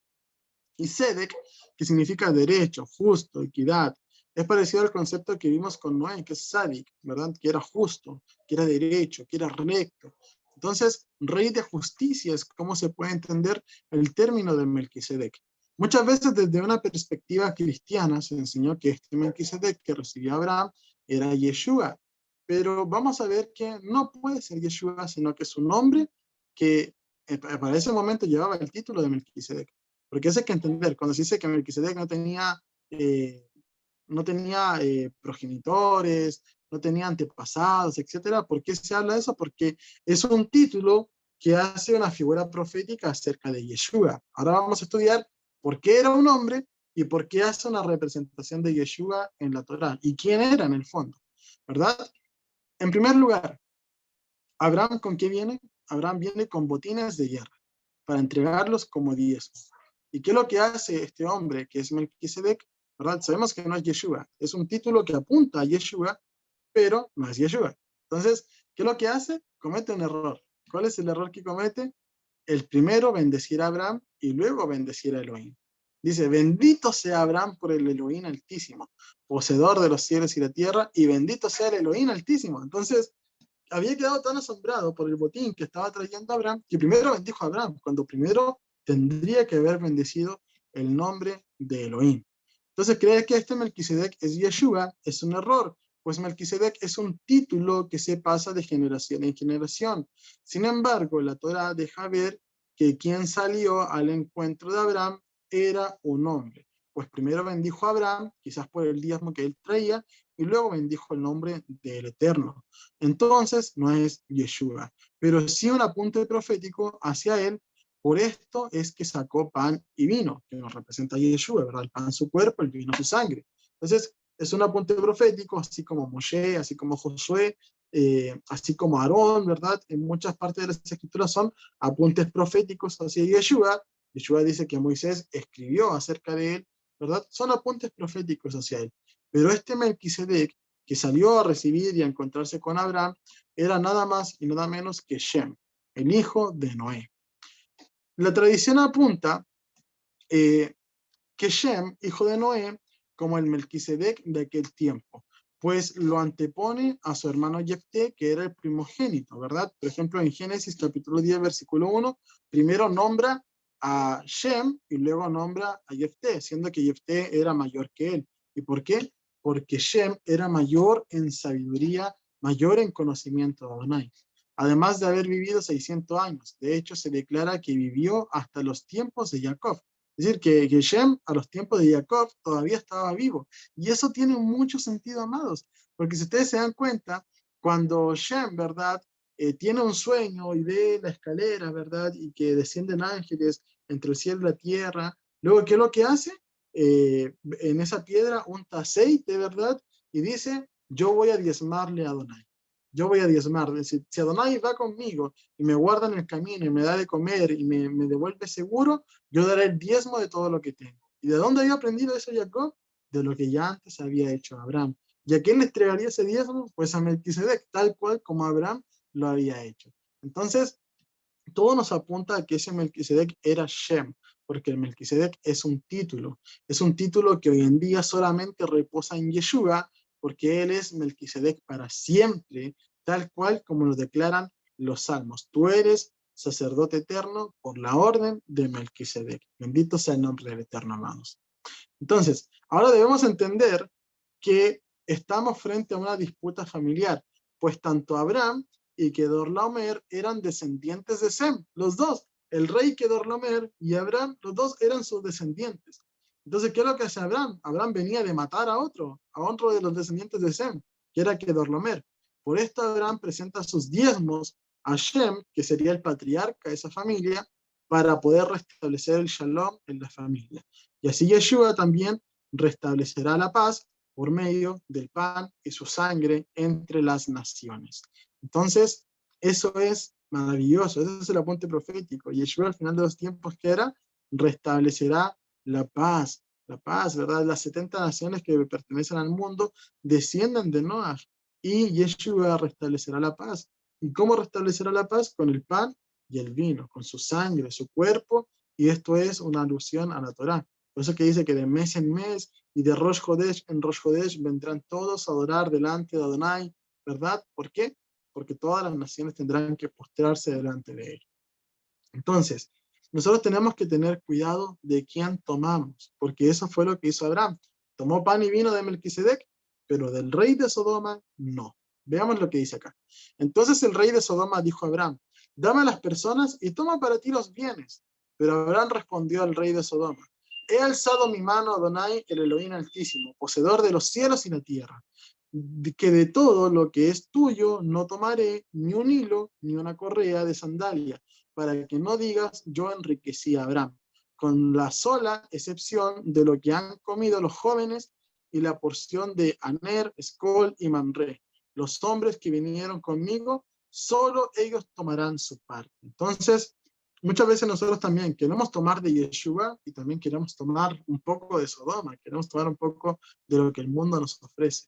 y Sedec, que significa derecho, justo, equidad. Es parecido al concepto que vimos con Noé, que es Sadik, ¿verdad? Que era justo, que era derecho, que era recto. Entonces, rey de justicia es como se puede entender el término de Melquisedec. Muchas veces desde una perspectiva cristiana se enseñó que este Melquisedec que recibió Abraham era Yeshua, pero vamos a ver que no puede ser Yeshua, sino que es un hombre que para ese momento llevaba el título de Melquisedec. Porque eso hay que entender, cuando se dice que Melquisedec no tenía progenitores, no tenía antepasados, etcétera. ¿Por qué se habla de eso? Porque es un título que hace una figura profética acerca de Yeshua. Ahora vamos a estudiar por qué era un hombre y por qué hace una representación de Yeshua en la Torá y quién era en el fondo, ¿verdad? En primer lugar, Abraham, ¿con qué viene? Abraham viene con botines de guerra para entregarlos como diezmo. ¿Y qué es lo que hace este hombre que es Melquisedec? ¿Verdad? Sabemos que no es Yeshua, es un título que apunta a Yeshua, pero no es Yeshua. Entonces, ¿qué es lo que hace? Comete un error. ¿Cuál es el error que comete? El primero bendecir a Abraham y luego bendecir a Elohim. Dice, bendito sea Abraham por el Elohim Altísimo, poseedor de los cielos y la tierra, y bendito sea el Elohim Altísimo. Entonces, había quedado tan asombrado por el botín que estaba trayendo Abraham, que primero bendijo a Abraham, cuando primero tendría que haber bendecido el nombre de Elohim. Entonces, creer que este Melquisedec es Yeshua es un error, pues Melquisedec es un título que se pasa de generación en generación. Sin embargo, la Torá deja ver que quien salió al encuentro de Abraham era un hombre, pues primero bendijo a Abraham, quizás por el diezmo que él traía, y luego bendijo el nombre del Eterno. Entonces, no es Yeshua, pero sí un apunte profético hacia él. Por esto es que sacó pan y vino, que nos representa a Yeshua, ¿verdad? El pan su cuerpo, el vino su sangre. Entonces, es un apunte profético, así como Moshe, así como Josué, así como Aarón, ¿verdad? En muchas partes de las escrituras son apuntes proféticos hacia Yeshua. Yeshua dice que Moisés escribió acerca de él, ¿verdad? Son apuntes proféticos hacia él. Pero este Melquisedec, que salió a recibir y a encontrarse con Abraham, era nada más y nada menos que Shem, el hijo de Noé. La tradición apunta que Shem, hijo de Noé, como el Melquisedec de aquel tiempo, pues lo antepone a su hermano Jefté, que era el primogénito, ¿verdad? Por ejemplo, en Génesis capítulo 10, versículo 1, primero nombra a Shem y luego nombra a Jefté, siendo que Jefté era mayor que él. ¿Y por qué? Porque Shem era mayor en sabiduría mayor en conocimiento de Adonai, además de haber vivido 600 años. De hecho, se declara que vivió hasta los tiempos de Jacob. Es decir, que Shem a los tiempos de Jacob todavía estaba vivo. Y eso tiene mucho sentido, amados, porque si ustedes se dan cuenta, cuando Shem, ¿verdad?, tiene un sueño y ve la escalera, ¿verdad?, y que descienden ángeles entre el cielo y la tierra, luego, ¿qué es lo que hace? En esa piedra unta aceite, ¿verdad?, y dice, yo voy a diezmarle a Adonai. Yo voy a diezmar. Si Adonai va conmigo y me guarda en el camino y me da de comer y me devuelve seguro, yo daré el diezmo de todo lo que tengo. ¿Y de dónde había aprendido eso Jacob? De lo que ya antes había hecho Abraham. ¿Y a quién le entregaría ese diezmo? Pues a Melquisedec, tal cual como Abraham lo había hecho. Entonces, todo nos apunta a que ese Melquisedec era Shem, porque el Melquisedec es un título que hoy en día solamente reposa en Yeshua, porque él es Melquisedec para siempre, tal cual como lo declaran los salmos. Tú eres sacerdote eterno por la orden de Melquisedec. Bendito sea el nombre del Eterno, amados. Entonces, ahora debemos entender que estamos frente a una disputa familiar, pues tanto Abraham y Kedorlaomer eran descendientes de Sem, los dos. El rey Kedorlaomer y Abraham, los dos eran sus descendientes. Entonces, ¿qué es lo que hace Abraham? Abraham venía de matar a otro de los descendientes de Sem, que era Kedorlaomer. Por esto Abraham presenta sus diezmos a Shem, que sería el patriarca de esa familia, para poder restablecer el shalom en la familia. Y así Yeshua también restablecerá la paz por medio del pan y su sangre entre las naciones. Entonces, eso es maravilloso, ese es el apunte profético. Yeshua al final de los tiempos, ¿qué era? Restablecerá la paz, ¿verdad? Las 70 naciones que pertenecen al mundo desciendan de Noah y Yeshua restablecerá la paz. ¿Y cómo restablecerá la paz? Con el pan y el vino, con su sangre, su cuerpo, y esto es una alusión a la Torá. Por eso que dice que de mes en mes y de Rosh Hodesh en Rosh Hodesh vendrán todos a adorar delante de Adonai, ¿verdad? ¿Por qué? Porque todas las naciones tendrán que postrarse delante de él. Entonces, nosotros tenemos que tener cuidado de quién tomamos, porque eso fue lo que hizo Abraham. Tomó pan y vino de Melquisedec, pero del rey de Sodoma, no. Veamos lo que dice acá. Entonces el rey de Sodoma dijo a Abraham, dame a las personas y toma para ti los bienes. Pero Abraham respondió al rey de Sodoma, he alzado mi mano a Adonai, el Elohim Altísimo, poseedor de los cielos y la tierra, que de todo lo que es tuyo no tomaré ni un hilo ni una correa de sandalia, para que no digas yo enriquecí a Abraham, con la sola excepción de lo que han comido los jóvenes y la porción de Aner, Escol y Mamre. Los hombres que vinieron conmigo, solo ellos tomarán su parte. Entonces, muchas veces nosotros también queremos tomar de Yeshua y también queremos tomar un poco de Sodoma, queremos tomar un poco de lo que el mundo nos ofrece.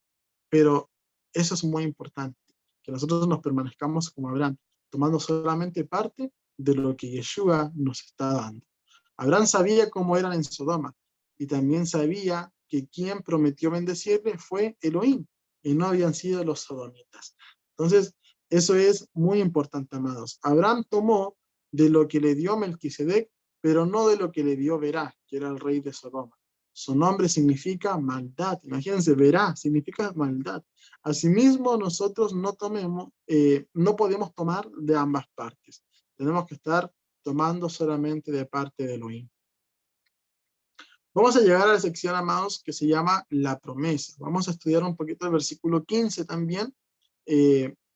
Pero eso es muy importante, que nosotros nos permanezcamos como Abraham, tomando solamente parte de lo que Yeshua nos está dando. Abraham sabía cómo eran en Sodoma y también sabía que quien prometió bendecirle fue Elohim y no habían sido los sodomitas. Entonces, eso es muy importante, amados. Abraham tomó de lo que le dio Melquisedec, pero no de lo que le dio Berá, que era el rey de Sodoma. Su nombre significa maldad. Imagínense, Berá significa maldad. Asimismo, nosotros no podemos tomar de ambas partes. Tenemos que estar tomando solamente de parte de Elohim. Vamos a llegar a la sección, amados, que se llama la promesa. Vamos a estudiar un poquito el versículo 15 también,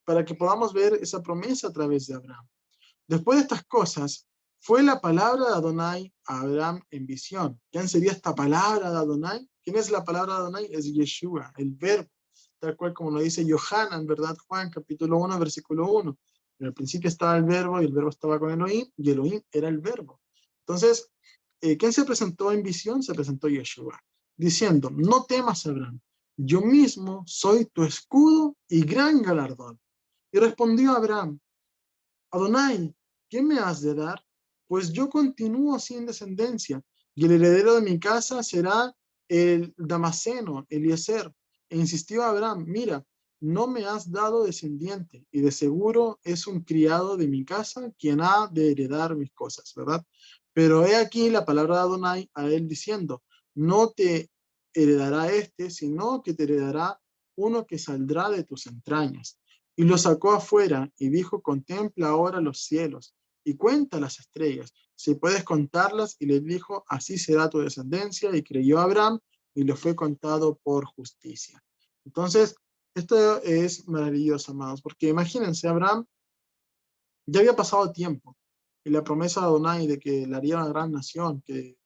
para que podamos ver esa promesa a través de Abraham. Después de estas cosas, fue la palabra de Adonai a Abraham en visión. ¿Quién sería esta palabra de Adonai? ¿Quién es la palabra de Adonai? Es Yeshua, el verbo, tal cual como lo dice Yohanan, ¿verdad? Juan, capítulo 1, versículo 1. En el principio estaba el verbo y el verbo estaba con Elohim y Elohim era el verbo. Entonces, ¿quién se presentó en visión? Se presentó Yeshua, diciendo, no temas, Abraham, yo mismo soy tu escudo y gran galardón. Y respondió Abraham, Adonai, ¿qué me has de dar? Pues yo continúo sin descendencia, y el heredero de mi casa será el Damaseno, Eliezer. E insistió Abraham, mira, no me has dado descendiente, y de seguro es un criado de mi casa quien ha de heredar mis cosas, ¿verdad? Pero he aquí la palabra de Adonai a él diciendo, no te heredará este, sino que te heredará uno que saldrá de tus entrañas. Y lo sacó afuera y dijo, contempla ahora los cielos y cuenta las estrellas, si puedes contarlas. Y le dijo, así será tu descendencia. Y creyó Abraham y le fue contado por justicia. Entonces, esto es maravilloso, amados, porque imagínense, Abraham ya había pasado tiempo y la promesa de Adonai de que le haría una gran nación, que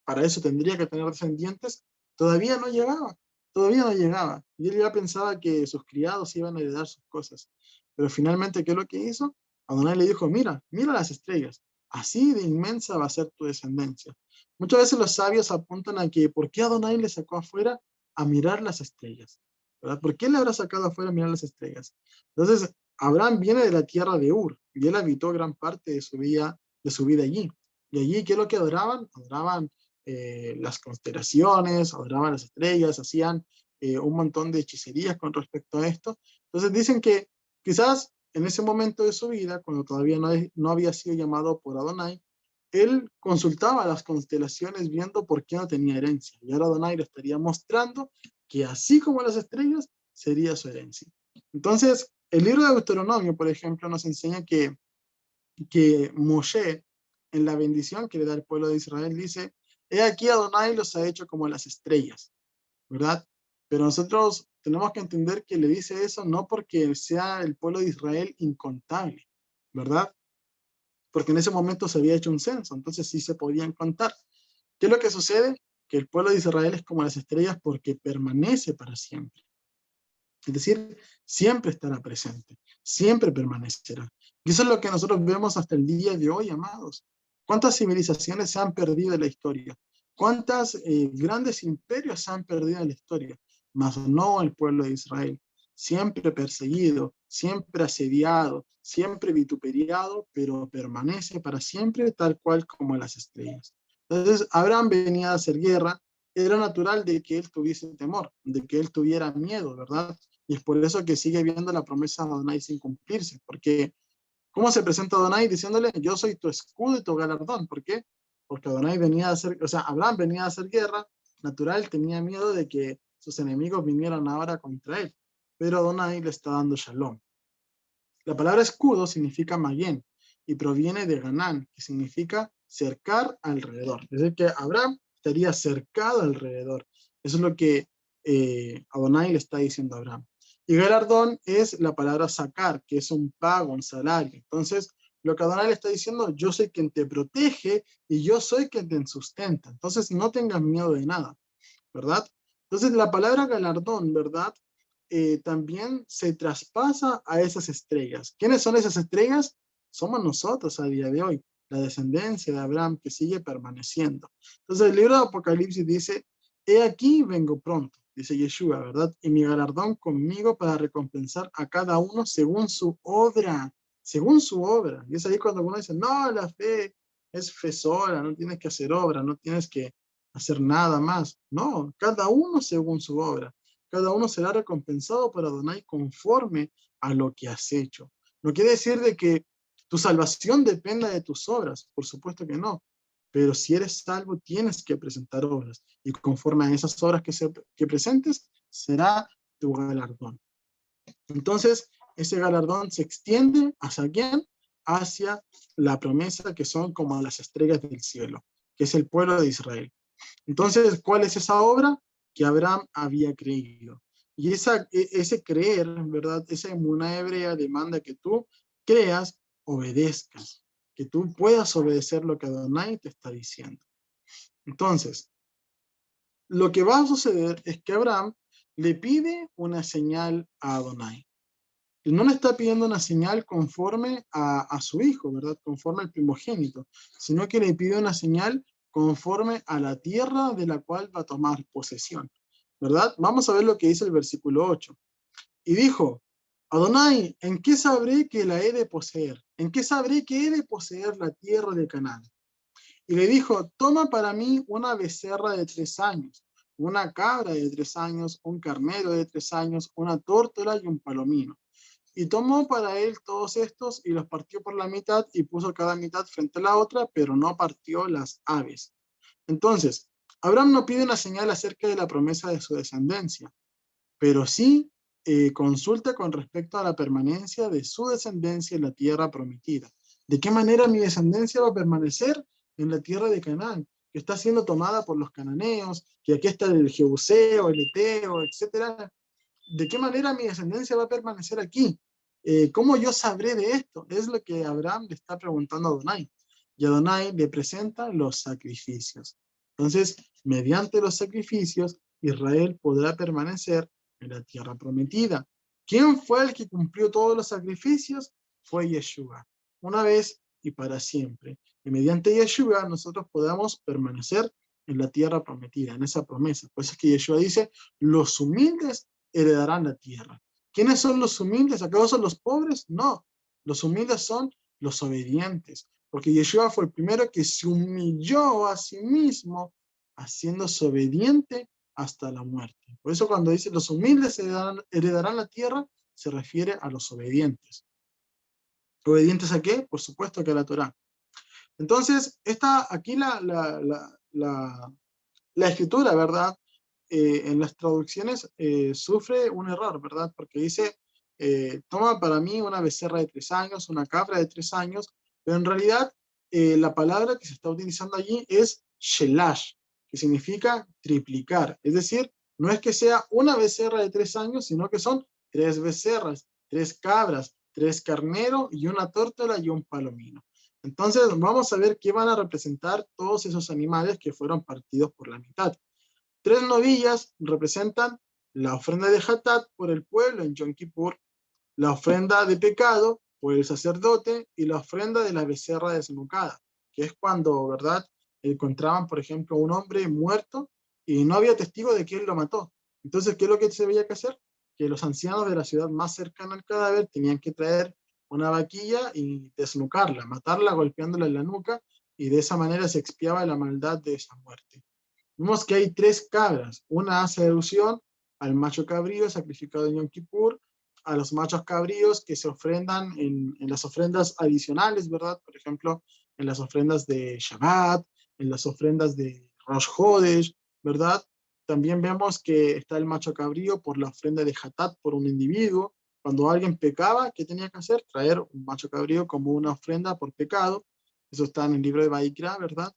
para eso tendría que tener descendientes, todavía no llegaba, todavía no llegaba. Y él ya pensaba que sus criados iban a heredar sus cosas. Pero finalmente, ¿qué es lo que hizo? Adonai le dijo, mira, mira las estrellas, así de inmensa va a ser tu descendencia. Muchas veces los sabios apuntan a que, ¿por qué Adonai le sacó afuera a mirar las estrellas? ¿Verdad? ¿Por qué le habrá sacado afuera a mirar las estrellas? Entonces, Abraham viene de la tierra de Ur, y él habitó gran parte de su vida allí. Y allí, ¿qué es lo que adoraban? Adoraban las constelaciones, adoraban las estrellas, hacían un montón de hechicerías con respecto a esto. Entonces dicen que quizás en ese momento de su vida, cuando todavía no había sido llamado por Adonai, él consultaba las constelaciones viendo por qué no tenía herencia. Y ahora Adonai le estaría mostrando que así como las estrellas, sería su herencia. Entonces, el libro de Deuteronomio, por ejemplo, nos enseña que Moshe, en la bendición que le da al pueblo de Israel, dice, he aquí Adonai los ha hecho como las estrellas, ¿verdad? Pero nosotros tenemos que entender que le dice eso no porque sea el pueblo de Israel incontable, ¿verdad? Porque en ese momento se había hecho un censo, entonces sí se podían contar. ¿Qué es lo que sucede? Que el pueblo de Israel es como las estrellas porque permanece para siempre. Es decir, siempre estará presente, siempre permanecerá. Y eso es lo que nosotros vemos hasta el día de hoy, amados. ¿Cuántas civilizaciones se han perdido en la historia? ¿Cuántos grandes imperios se han perdido en la historia? Mas no el pueblo de Israel. Siempre perseguido, siempre asediado, siempre vituperiado, pero permanece para siempre tal cual como las estrellas. Entonces, Abraham venía a hacer guerra, era natural de que él tuviese temor, de que él tuviera miedo, ¿verdad? Y es por eso que sigue viendo la promesa de Adonai sin cumplirse, porque ¿cómo se presenta Adonai diciéndole, yo soy tu escudo y tu galardón? ¿Por qué? Porque Adonai venía a hacer, o sea, Abraham venía a hacer guerra, natural, tenía miedo de que sus enemigos vinieran ahora contra él, pero Adonai le está dando shalom. La palabra escudo significa magén y proviene de ganán, que significa cercar alrededor. Es decir, que Abraham estaría cercado alrededor. Eso es lo que Adonai le está diciendo a Abraham. Y galardón es la palabra sacar, que es un pago, un salario. Entonces, lo que Adonai le está diciendo, yo soy quien te protege y yo soy quien te sustenta. Entonces, no tengas miedo de nada, ¿verdad? Entonces, la palabra galardón, ¿verdad? También se traspasa a esas estrellas. ¿Quiénes son esas estrellas? Somos nosotros a día de hoy, la descendencia de Abraham que sigue permaneciendo. Entonces, el libro de Apocalipsis dice, he aquí vengo pronto, dice Yeshua, ¿verdad? Y mi galardón conmigo para recompensar a cada uno según su obra, según su obra. Y es ahí cuando uno dice, no, la fe es fe sola, no tienes que hacer obra, no tienes que hacer nada más. No, cada uno según su obra. Cada uno será recompensado por Adonai conforme a lo que has hecho. No quiere decir de que tu salvación dependa de tus obras, por supuesto que no. Pero si eres salvo, tienes que presentar obras. Y conforme a esas obras que presentes, será tu galardón. Entonces, ese galardón se extiende ¿hacia quién? Hacia la promesa que son como las estrellas del cielo, que es el pueblo de Israel. Entonces, ¿cuál es esa obra? Que Abraham había creído. Y ese creer, ¿verdad? Esa emuná hebrea demanda que tú creas, obedezcas, que tú puedas obedecer lo que Adonai te está diciendo. Entonces, lo que va a suceder es que Abraham le pide una señal a Adonai. Y no le está pidiendo una señal conforme a su hijo, ¿verdad? Conforme al primogénito, sino que le pide una señal conforme a la tierra de la cual va a tomar posesión, ¿verdad? Vamos a ver lo que dice el versículo 8. Y dijo, Adonai, ¿en qué sabré que la he de poseer? ¿En qué sabré que he de poseer la tierra de Canaán? Y le dijo, toma para mí una becerra de 3 años, una cabra de 3 años, un carnero de 3 años, una tórtola y un palomino. Y tomó para él todos estos y los partió por la mitad y puso cada mitad frente a la otra, pero no partió las aves. Entonces, Abraham no pide una señal acerca de la promesa de su descendencia, pero sí consulta con respecto a la permanencia de su descendencia en la tierra prometida. ¿De qué manera mi descendencia va a permanecer en la tierra de Canaán, que está siendo tomada por los cananeos, que aquí está el Jebuseo, el Eteo, etcétera? ¿De qué manera mi descendencia va a permanecer aquí? ¿Cómo yo sabré de esto? Es lo que Abraham le está preguntando a Adonai. Y Adonai le presenta los sacrificios. Entonces, mediante los sacrificios, Israel podrá permanecer en la tierra prometida. ¿Quién fue el que cumplió todos los sacrificios? Fue Yeshua, una vez y para siempre. Y mediante Yeshua nosotros podamos permanecer en la tierra prometida, en esa promesa. Por eso es que Yeshua dice, los humildes heredarán la tierra. ¿Quiénes son los humildes? ¿Acaso son los pobres? No, los humildes son los obedientes, porque Yeshua fue el primero que se humilló a sí mismo, haciéndose obediente hasta la muerte. Por eso cuando dice los humildes heredarán la tierra, se refiere a los obedientes. ¿Obedientes a qué? Por supuesto que a la Torá. Entonces, aquí la escritura, ¿verdad? En las traducciones sufre un error, ¿verdad? Porque dice, toma para mí una becerra de 3 años, una cabra de 3 años, pero en realidad la palabra que se está utilizando allí es shelash, que significa triplicar. Es decir, no es que sea una becerra de 3 años, sino que son 3 becerras, 3 cabras, 3 carneros y una tórtola y un palomino. Entonces vamos a ver qué van a representar todos esos animales que fueron partidos por la mitad. 3 novillas representan la ofrenda de Hatat por el pueblo en Yom Kippur, la ofrenda de pecado por el sacerdote y la ofrenda de la becerra desnucada, que es cuando, ¿verdad?, encontraban, por ejemplo, un hombre muerto y no había testigo de quién lo mató. Entonces, ¿qué es lo que se veía que hacer? Que los ancianos de la ciudad más cercana al cadáver tenían que traer una vaquilla y desnucarla, matarla golpeándola en la nuca, y de esa manera se expiaba la maldad de esa muerte. Vemos que hay 3 cabras. Una hace alusión al macho cabrío sacrificado en Yom Kippur, a los machos cabríos que se ofrendan en las ofrendas adicionales, ¿verdad? Por ejemplo, en las ofrendas de Shabbat, en las ofrendas de Rosh Hodesh, ¿verdad? También vemos que está el macho cabrío por la ofrenda de Hatat por un individuo. Cuando alguien pecaba, ¿qué tenía que hacer? Traer un macho cabrío como una ofrenda por pecado. Eso está en el libro de Vaikra, ¿verdad?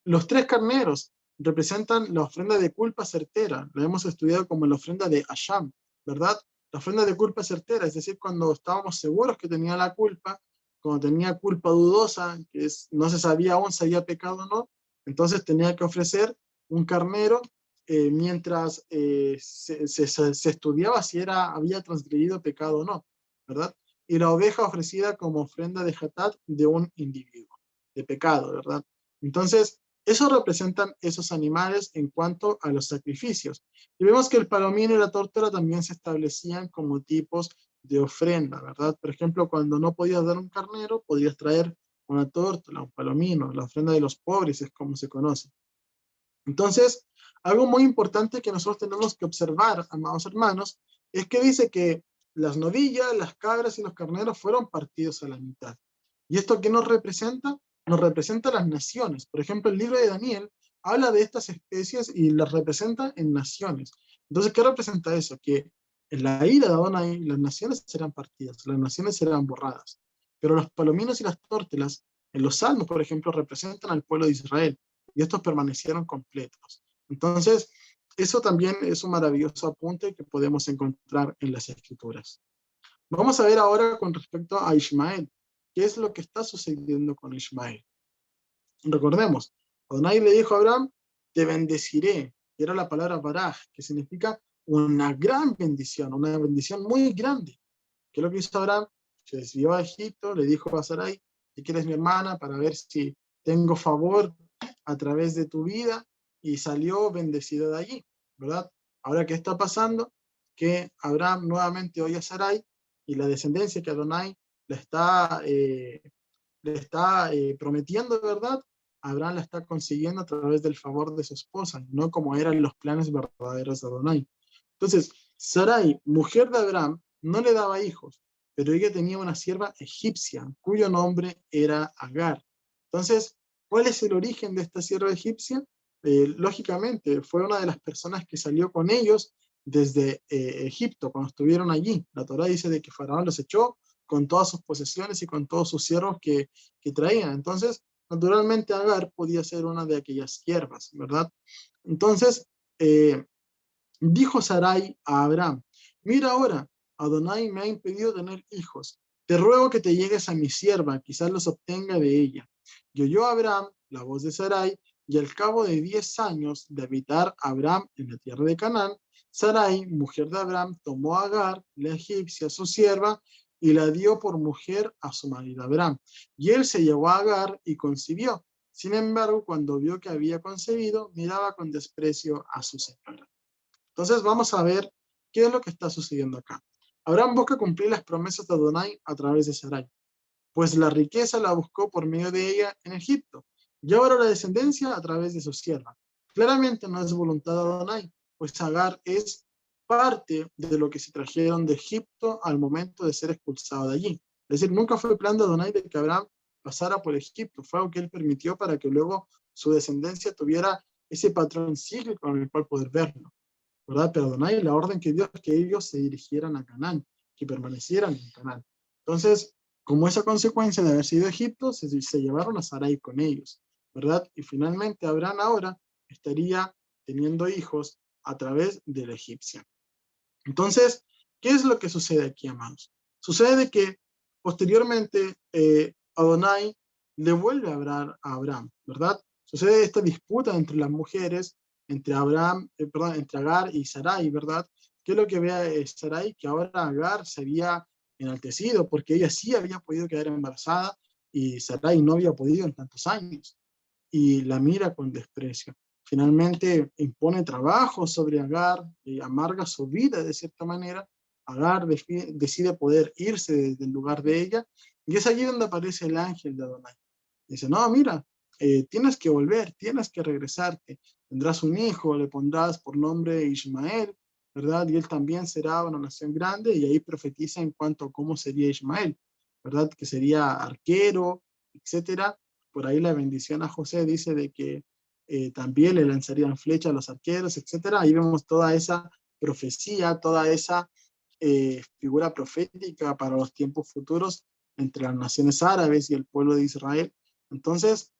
Los 3 carneros representan la ofrenda de culpa certera. Lo hemos estudiado como la ofrenda de Asham, ¿verdad? La ofrenda de culpa certera, es decir, cuando estábamos seguros que tenía la culpa, cuando tenía culpa dudosa, que no se sabía aún si había pecado o no, entonces tenía que ofrecer un carnero mientras se estudiaba si había transgredido pecado o no, ¿verdad? Y la oveja ofrecida como ofrenda de Hatat de un individuo, de pecado, ¿verdad? Entonces, eso representan esos animales en cuanto a los sacrificios. Y vemos que el palomino y la tórtola también se establecían como tipos de ofrenda, ¿verdad? Por ejemplo, cuando no podías dar un carnero, podías traer una tórtola, un palomino, la ofrenda de los pobres es como se conoce. Entonces, algo muy importante que nosotros tenemos que observar, amados hermanos, es que dice que las novillas, las cabras y los carneros fueron partidos a la mitad. ¿Y esto qué nos representa? Nos representa las naciones. Por ejemplo, el libro de Daniel habla de estas especies y las representa en naciones. Entonces, ¿qué representa eso? Que en la ira de Adonai las naciones serán partidas, las naciones serán borradas. Pero los palominos y las tórtolas, en los salmos, por ejemplo, representan al pueblo de Israel y estos permanecieron completos. Entonces, eso también es un maravilloso apunte que podemos encontrar en las Escrituras. Vamos a ver ahora con respecto a Ismael. ¿Qué es lo que está sucediendo con Ismael? Recordemos, Adonai le dijo a Abraham, te bendeciré, que era la palabra baraj, que significa una gran bendición, una bendición muy grande. ¿Qué es lo que hizo Abraham? Se desvió a Egipto, le dijo a Sarai, si quieres mi hermana, para ver si tengo favor a través de tu vida, y salió bendecido de allí, ¿verdad? Ahora, ¿qué está pasando? Que Abraham nuevamente oye a Sarai, y la descendencia que Adonai le está prometiendo, ¿verdad? Abraham la está consiguiendo a través del favor de su esposa, no como eran los planes verdaderos de Adonai. Entonces, Sarai, mujer de Abraham, no le daba hijos, pero ella tenía una sierva egipcia, cuyo nombre era Agar. Entonces, ¿cuál es el origen de esta sierva egipcia? Lógicamente, fue una de las personas que salió con ellos desde Egipto, cuando estuvieron allí. La Torá dice de que Faraón los echó con todas sus posesiones y con todos sus siervos que traían. Entonces, naturalmente Agar podía ser una de aquellas siervas, ¿verdad? Entonces, dijo Sarai a Abraham, mira ahora, Adonai me ha impedido tener hijos. Te ruego que te llegues a mi sierva, quizás los obtenga de ella. Y oyó Abraham la voz de Sarai, y al cabo de 10 años de habitar Abraham en la tierra de Canaán, Sarai, mujer de Abraham, tomó a Agar, la egipcia, su sierva, y la dio por mujer a su marido Abraham. Y él se llevó a Agar y concibió. Sin embargo, cuando vio que había concebido, miraba con desprecio a su señora. Entonces vamos a ver qué es lo que está sucediendo acá. Abraham busca cumplir las promesas de Adonai a través de Sarai, pues la riqueza la buscó por medio de ella en Egipto, y ahora la descendencia a través de su sierva. Claramente no es voluntad de Adonai, pues Agar es parte de lo que se trajeron de Egipto al momento de ser expulsado de allí. Es decir, nunca fue el plan de Adonai de que Abraham pasara por Egipto, fue algo que él permitió para que luego su descendencia tuviera ese patrón cíclico en el cual poder verlo, ¿verdad? Pero Adonai, la orden que dio es que ellos se dirigieran a Canaán, que permanecieran en Canaán. Entonces, como esa consecuencia de haber sido Egipto, se llevaron a Sarai con ellos, ¿verdad? Y finalmente Abraham ahora estaría teniendo hijos a través de la egipcia. Entonces, ¿qué es lo que sucede aquí, amados? Sucede que posteriormente Adonai le vuelve a hablar a Abraham, ¿verdad? Sucede esta disputa entre las mujeres, entre entre Agar y Sarai, ¿verdad? ¿Qué es lo que ve Sarai? Que ahora Agar se había enaltecido porque ella sí había podido quedar embarazada y Sarai no había podido en tantos años, y la mira con desprecio. Finalmente impone trabajo sobre Agar y amarga su vida de cierta manera. Agar decide poder irse del lugar de ella, y es allí donde aparece el ángel de Adonai. Dice, no, mira, tienes que volver, tienes que regresarte, tendrás un hijo, le pondrás por nombre Ismael, ¿verdad? Y él también será una nación grande, y ahí profetiza en cuanto a cómo sería Ismael, ¿verdad? Que sería arquero, etcétera. Por ahí la bendición a José dice de que también le lanzarían flechas a los arqueros, etcétera. Ahí vemos toda esa profecía, toda esa figura profética para los tiempos futuros entre las naciones árabes y el pueblo de Israel. Entonces,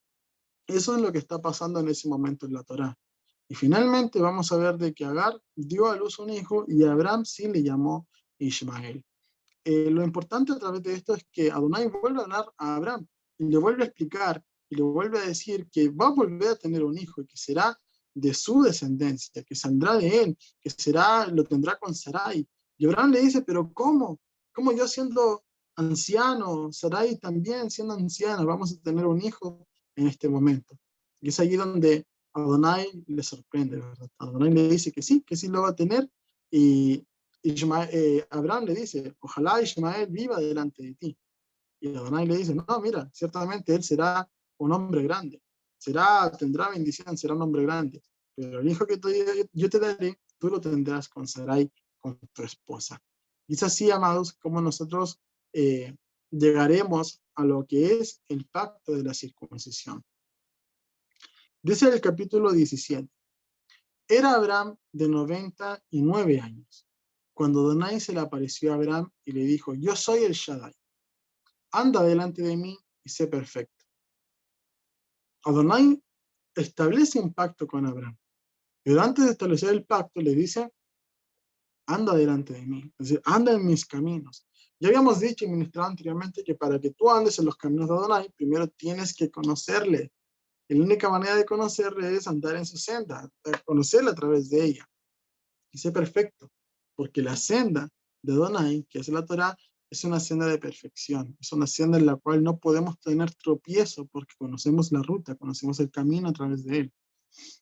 eso es lo que está pasando en ese momento en la Torá. Y finalmente vamos a ver de que Agar dio a luz un hijo y a Abraham sí le llamó Ismael. Lo importante a través de esto es que Adonai vuelve a hablar a Abraham y le vuelve a explicar y le vuelve a decir que va a volver a tener un hijo y que será de su descendencia, que saldrá de él, que lo tendrá con Sarai. Y Abraham le dice, pero ¿cómo? ¿Cómo yo siendo anciano, Sarai también siendo anciana, vamos a tener un hijo en este momento? Y es allí donde Adonai le sorprende, ¿verdad? Adonai le dice que sí lo va a tener, y Abraham le dice, ojalá Ismael viva delante de ti. Y Adonai le dice, no, mira, ciertamente él será un hombre grande, tendrá bendición, será un hombre grande, pero el hijo que yo te daré, tú lo tendrás con Sarai, con tu esposa. Y es así, amados, como nosotros llegaremos a lo que es el pacto de la circuncisión. Dice el capítulo 17, era Abraham de 99 años, cuando Adonai se le apareció a Abraham y le dijo, yo soy el Shaddai, anda delante de mí y sé perfecto. Adonai establece un pacto con Abraham, pero antes de establecer el pacto le dice, anda delante de mí, es decir, anda en mis caminos. Ya habíamos dicho y ministrado anteriormente que para que tú andes en los caminos de Adonai, primero tienes que conocerle. Y la única manera de conocerle es andar en su senda, conocerle a través de ella. Y sé perfecto, porque la senda de Adonai, que es la Torá, es una senda de perfección, es una senda en la cual no podemos tener tropiezo porque conocemos la ruta, conocemos el camino a través de él.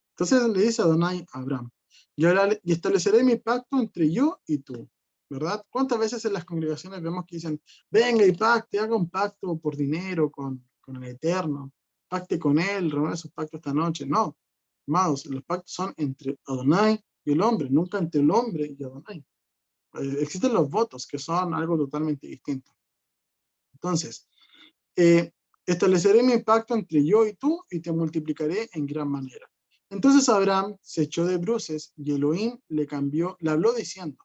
Entonces le dice Adonai a Abraham, y estableceré mi pacto entre yo y tú, ¿verdad? ¿Cuántas veces en las congregaciones vemos que dicen, venga y pacte, haga un pacto por dinero con el Eterno, pacte con él, reúne sus pactos esta noche? No, amados, los pactos son entre Adonai y el hombre, nunca entre el hombre y Adonai. Existen los votos, que son algo totalmente distinto. Entonces, estableceré mi pacto entre yo y tú y te multiplicaré en gran manera. Entonces Abraham se echó de bruces y Elohim le habló diciendo,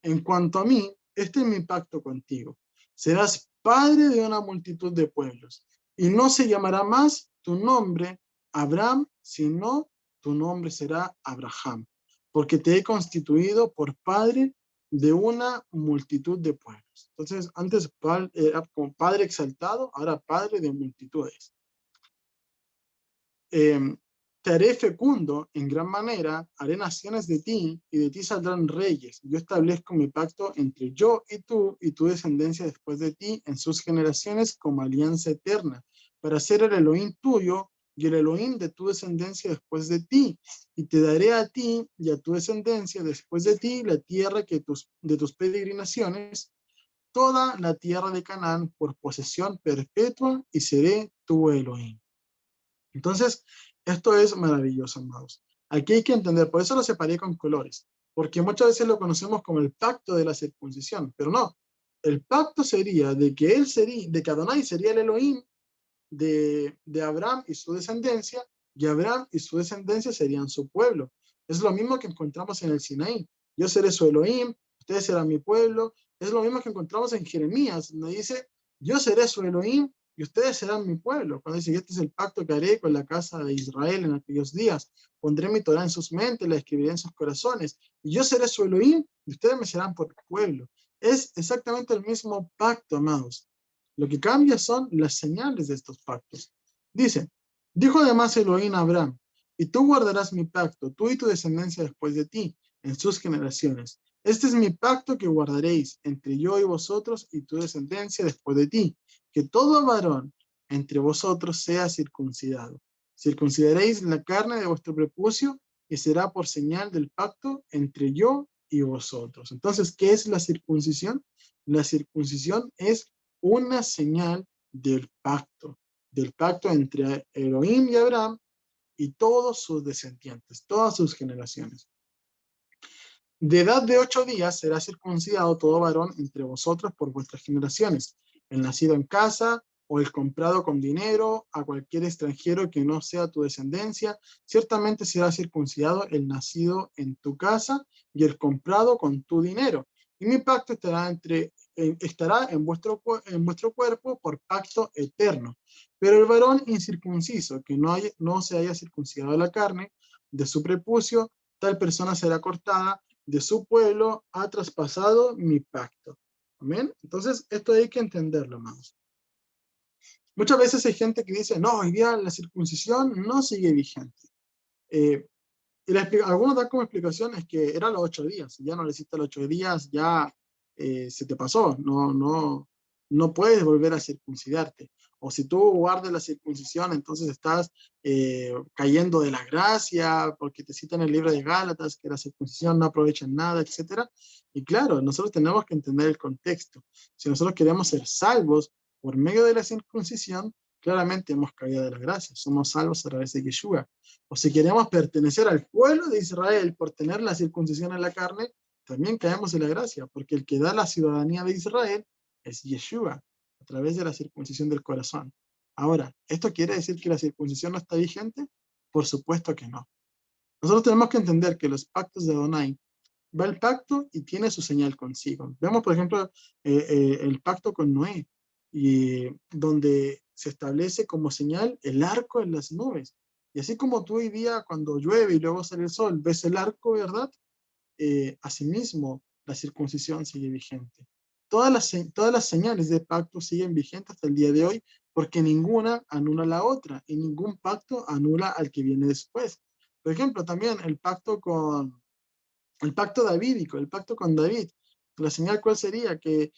en cuanto a mí, este es mi pacto contigo. Serás padre de una multitud de pueblos, y no se llamará más tu nombre Abraham, sino tu nombre será Abraham, porque te he constituido por padre de una multitud de pueblos. Entonces, antes era como padre exaltado, ahora padre de multitudes. Te haré fecundo en gran manera, haré naciones de ti, y de ti saldrán reyes. Yo establezco mi pacto entre yo y tu descendencia después de ti, en sus generaciones, como alianza eterna, para ser el Elohim tuyo y el Elohim de tu descendencia después de ti. Y te daré a ti y a tu descendencia después de ti la tierra de tus peregrinaciones, toda la tierra de Canaán por posesión perpetua, y seré tu Elohim. Entonces, esto es maravilloso, amados. Aquí hay que entender, por eso lo separé con colores, porque muchas veces lo conocemos como el pacto de la circuncisión, pero no. El pacto sería de que Adonai sería el Elohim de Abraham y su descendencia, y Abraham y su descendencia serían su pueblo. Es lo mismo que encontramos en el Sinaí. Yo seré su Elohim, ustedes serán mi pueblo. Es lo mismo que encontramos en Jeremías, donde dice, yo seré su Elohim y ustedes serán mi pueblo. Cuando dice, este es el pacto que haré con la casa de Israel en aquellos días. Pondré mi Torah en sus mentes, la escribiré en sus corazones. Y yo seré su Elohim y ustedes me serán por pueblo. Es exactamente el mismo pacto, amados. Lo que cambia son las señales de estos pactos. Dice, dijo además Elohim a Abraham, y tú guardarás mi pacto, tú y tu descendencia después de ti, en sus generaciones. Este es mi pacto que guardaréis entre yo y vosotros y tu descendencia después de ti, que todo varón entre vosotros sea circuncidado. Circuncidaréis la carne de vuestro prepucio y será por señal del pacto entre yo y vosotros. Entonces, ¿qué es la circuncisión? La circuncisión es una señal del pacto entre Elohim y Abraham y todos sus descendientes, todas sus generaciones. De edad de 8 días será circuncidado todo varón entre vosotros por vuestras generaciones, el nacido en casa o el comprado con dinero, a cualquier extranjero que no sea tu descendencia, ciertamente será circuncidado el nacido en tu casa y el comprado con tu dinero. Y mi pacto estará en vuestro cuerpo por pacto eterno. Pero el varón incircunciso que no se haya circuncidado la carne de su prepucio, tal persona será cortada de su pueblo, ha traspasado mi pacto. Amén. Entonces, esto hay que entenderlo, amados. Muchas veces hay gente que dice, no, hoy día la circuncisión no sigue vigente. Algunos dan como explicación es que eran los 8 días. Si ya no le hiciste los 8 días, ya se te pasó. No puedes volver a circuncidarte. O si tú guardas la circuncisión, entonces estás cayendo de la gracia, porque te citan en el libro de Gálatas que la circuncisión no aprovecha en nada, etc. Y claro, nosotros tenemos que entender el contexto. Si nosotros queremos ser salvos por medio de la circuncisión, claramente hemos caído de la gracia. Somos salvos a través de Yeshua. O si queremos pertenecer al pueblo de Israel por tener la circuncisión en la carne, también caemos en la gracia, porque el que da la ciudadanía de Israel es Yeshua, a través de la circuncisión del corazón. Ahora, ¿esto quiere decir que la circuncisión no está vigente? Por supuesto que no. Nosotros tenemos que entender que los pactos de Adonai, va el pacto y tiene su señal consigo. Vemos, por ejemplo, el pacto con Noé, y donde se establece como señal el arco en las nubes. Y así como tú hoy día, cuando llueve y luego sale el sol, ves el arco, ¿verdad? Asimismo, la circuncisión sigue vigente. Todas las señales de pacto siguen vigentes hasta el día de hoy, porque ninguna anula la otra y ningún pacto anula al que viene después. Por ejemplo, también el pacto davídico, el pacto con David. La señal, ¿cuál sería? Que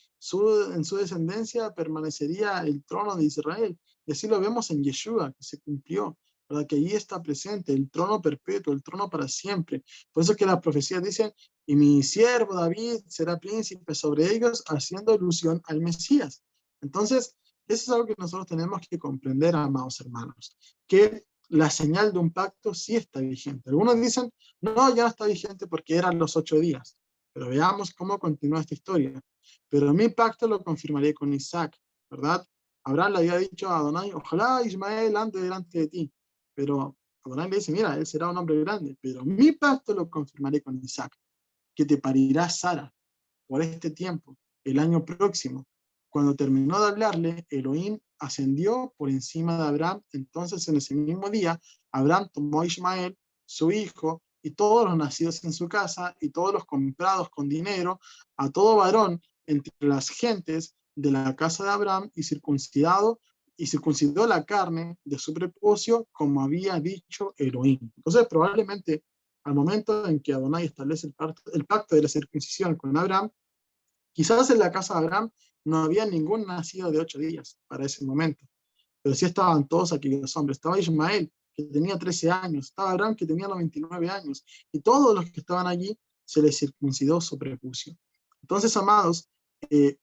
en su descendencia permanecería el trono de Israel. Y así lo vemos en Yeshua, que se cumplió, ¿verdad? Que allí está presente el trono perpetuo, el trono para siempre. Por eso que las profecías dicen, y mi siervo David será príncipe sobre ellos, haciendo alusión al Mesías. Entonces, eso es algo que nosotros tenemos que comprender, amados hermanos, que la señal de un pacto sí está vigente. Algunos dicen, no, ya no está vigente porque eran los 8 días. Pero veamos cómo continúa esta historia. Pero mi pacto lo confirmaré con Isaac, ¿verdad? Abraham le había dicho a Adonai, ojalá Ismael ande delante de ti. Pero Adonai le dice, mira, él será un hombre grande, pero mi pacto lo confirmaré con Isaac, que te parirá Sara por este tiempo, el año próximo. Cuando terminó de hablarle, Elohim ascendió por encima de Abraham. Entonces, en ese mismo día, Abraham tomó a Ismael, su hijo, y todos los nacidos en su casa, y todos los comprados con dinero, a todo varón entre las gentes de la casa de Abraham, y circuncidó la carne de su prepucio, como había dicho Elohim. Entonces, probablemente, al momento en que Adonai establece el pacto de la circuncisión con Abraham, quizás en la casa de Abraham no había ningún nacido de 8 días para ese momento, pero sí estaban todos aquellos hombres. Estaba Ismael, que tenía 13 años, estaba Abraham, que tenía 99 años, y todos los que estaban allí se les circuncidó su prepucio. Entonces, amados,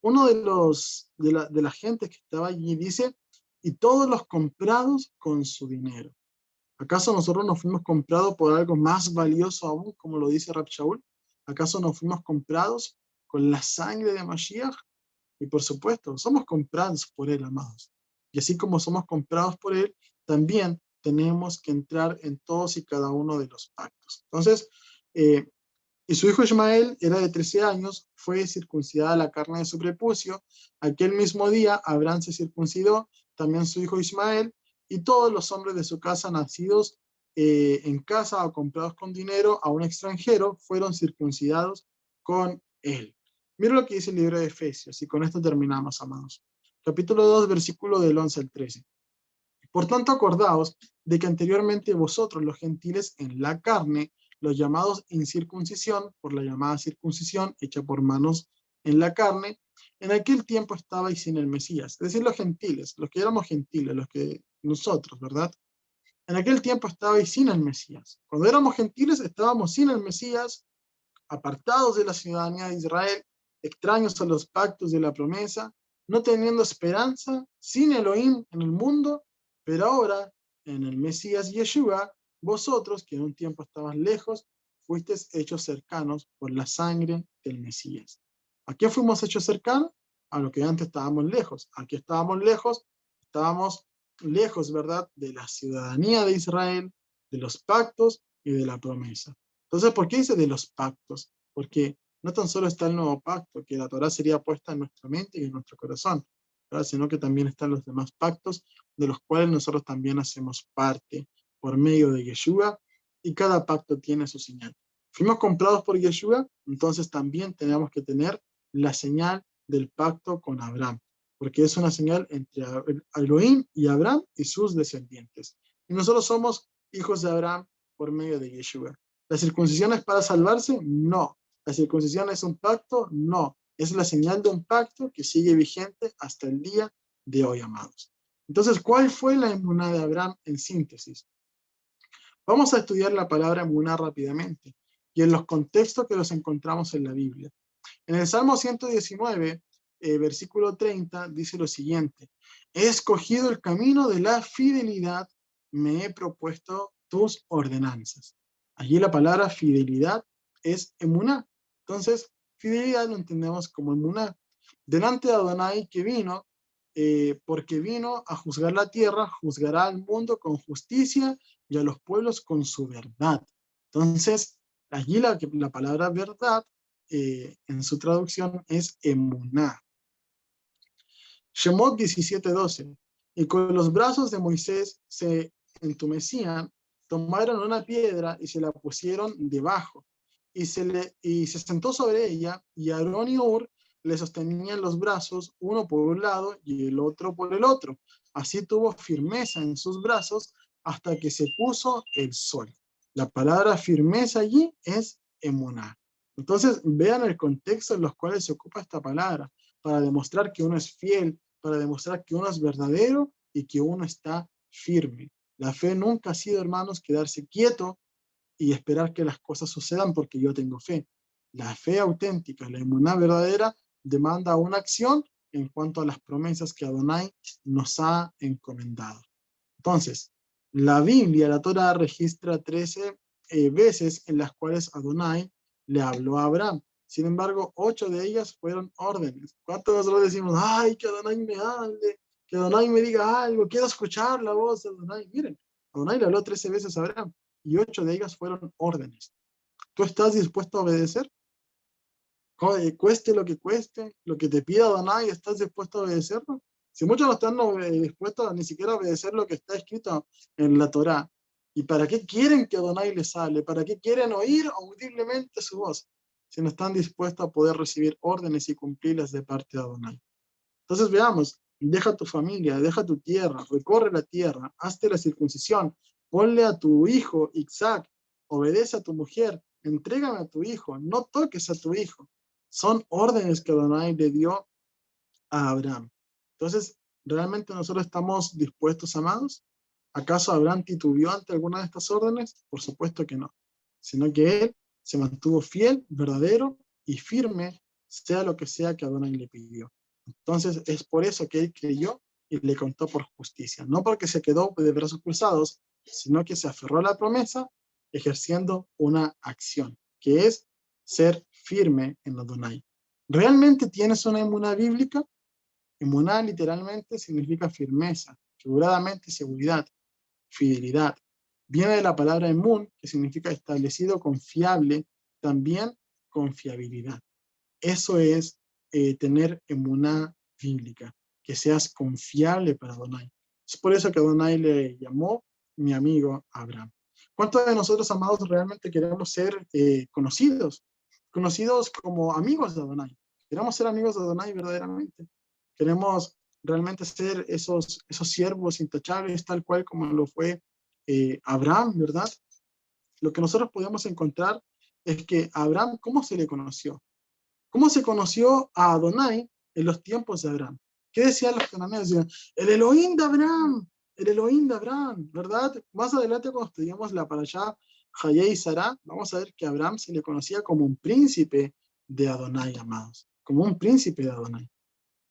uno de la gente que estaba allí dice, y todos los comprados con su dinero. ¿Acaso nosotros nos fuimos comprados por algo más valioso aún, como lo dice Rab Shaul? ¿Acaso nos fuimos comprados con la sangre de Mashiach? Y por supuesto, somos comprados por Él, amados. Y así como somos comprados por Él, también tenemos que entrar en todos y cada uno de los pactos. Entonces, y su hijo Ismael era de 13 años, fue circuncidada la carne de su prepucio. Aquel mismo día, Abraham se circuncidó, también su hijo Ismael, y todos los hombres de su casa nacidos en casa o comprados con dinero a un extranjero fueron circuncidados con él. Mira lo que dice el libro de Efesios, y con esto terminamos, amados. Capítulo 2, versículo del 11 al 13. Por tanto, acordaos de que anteriormente vosotros, los gentiles en la carne, los llamados incircuncisión, por la llamada circuncisión hecha por manos en la carne, en aquel tiempo estabais sin el Mesías. Es decir, los gentiles, los que éramos gentiles, los que nosotros, ¿verdad? En aquel tiempo estabais sin el Mesías. Cuando éramos gentiles estábamos sin el Mesías, apartados de la ciudadanía de Israel, extraños a los pactos de la promesa, no teniendo esperanza, sin Elohim en el mundo, pero ahora, en el Mesías Yeshua, vosotros, que en un tiempo estabas lejos, fuisteis hechos cercanos por la sangre del Mesías. ¿A qué fuimos hechos cercanos? A lo que antes estábamos lejos. Aquí estábamos lejos, ¿verdad?, de la ciudadanía de Israel, de los pactos y de la promesa. Entonces, ¿por qué dice de los pactos? Porque no tan solo está el nuevo pacto, que la Torá sería puesta en nuestra mente y en nuestro corazón, ¿verdad?, sino que también están los demás pactos, de los cuales nosotros también hacemos parte por medio de Yeshua, y cada pacto tiene su señal. Fuimos comprados por Yeshua, entonces también tenemos que tener la señal del pacto con Abraham, porque es una señal entre Elohim y Abraham y sus descendientes. Y nosotros somos hijos de Abraham por medio de Yeshua. ¿La circuncisión es para salvarse? No. ¿La circuncisión es un pacto? No. Es la señal de un pacto que sigue vigente hasta el día de hoy, amados. Entonces, ¿cuál fue la emuná de Abraham en síntesis? Vamos a estudiar la palabra emuná rápidamente y en los contextos que los encontramos en la Biblia. En el Salmo 119, versículo 30, dice lo siguiente: he escogido el camino de la fidelidad, me he propuesto tus ordenanzas. Allí la palabra fidelidad es emuná. Entonces, fidelidad lo entendemos como emuná. Delante de Adonai que vino, porque vino a juzgar la tierra, juzgará al mundo con justicia y a los pueblos con su verdad. Entonces, allí la palabra verdad, en su traducción es emuná. Shemot 17:12. Y con los brazos de Moisés se entumecían, tomaron una piedra y se la pusieron debajo, y se sentó sobre ella, y Aarón y Hur le sostenían los brazos, uno por un lado y el otro por el otro. Así tuvo firmeza en sus brazos hasta que se puso el sol. La palabra firmeza allí es emuná. Entonces, vean el contexto en los cuales se ocupa esta palabra, para demostrar que uno es fiel, para demostrar que uno es verdadero y que uno está firme. La fe nunca ha sido, hermanos, quedarse quieto y esperar que las cosas sucedan porque yo tengo fe. La fe auténtica, la emuná verdadera, demanda una acción en cuanto a las promesas que Adonai nos ha encomendado. Entonces, la Biblia, la Torá, registra 13 veces en las cuales Adonai le habló a Abraham. Sin embargo, 8 de ellas fueron órdenes. ¿Cuántos de nosotros decimos, ay, que Adonai me hable, que Adonai me diga algo, quiero escuchar la voz de Adonai? Miren, Adonai le habló 13 veces a Abraham y 8 de ellas fueron órdenes. ¿Tú estás dispuesto a obedecer? Cueste lo que te pida Adonai, ¿estás dispuesto a obedecerlo? Si muchos no están dispuestos a ni siquiera obedecer lo que está escrito en la Torá, ¿y para qué quieren que Adonai les hable? ¿Para qué quieren oír audiblemente su voz? Si no están dispuestos a poder recibir órdenes y cumplirlas de parte de Adonai. Entonces veamos, deja tu familia, deja tu tierra, recorre la tierra, hazte la circuncisión, ponle a tu hijo Isaac, obedece a tu mujer, entrégame a tu hijo, no toques a tu hijo. Son órdenes que Adonai le dio a Abraham. Entonces, ¿realmente nosotros estamos dispuestos, amados? ¿Acaso Abraham titubeó ante alguna de estas órdenes? Por supuesto que no, sino que él se mantuvo fiel, verdadero y firme, sea lo que sea que Adonai le pidió. Entonces, es por eso que él creyó y le contó por justicia, no porque se quedó de brazos cruzados, sino que se aferró a la promesa ejerciendo una acción, que es ser firme en Adonai. ¿Realmente tienes una emuná bíblica? Emuná literalmente significa firmeza, figuradamente seguridad, fidelidad. Viene de la palabra emun, que significa establecido, confiable, también confiabilidad. Eso es tener emuná bíblica, que seas confiable para Adonai. Es por eso que Adonai le llamó mi amigo Abraham. ¿Cuántos de nosotros, amados, realmente queremos ser conocidos como amigos de Adonai? Queremos ser amigos de Adonai verdaderamente. Queremos realmente ser esos siervos intachables, tal cual como lo fue Abraham, ¿verdad? Lo que nosotros podemos encontrar es que Abraham, ¿cómo se le conoció? ¿Cómo se conoció a Adonai en los tiempos de Abraham? ¿Qué decían los cananeos? Decían, el Elohim de Abraham, el Elohim de Abraham, ¿verdad? Más adelante cuando estudiamos la parashá Hayé y Sará, vamos a ver que a Abraham se le conocía como un príncipe de Adonai, amados, como un príncipe de Adonai.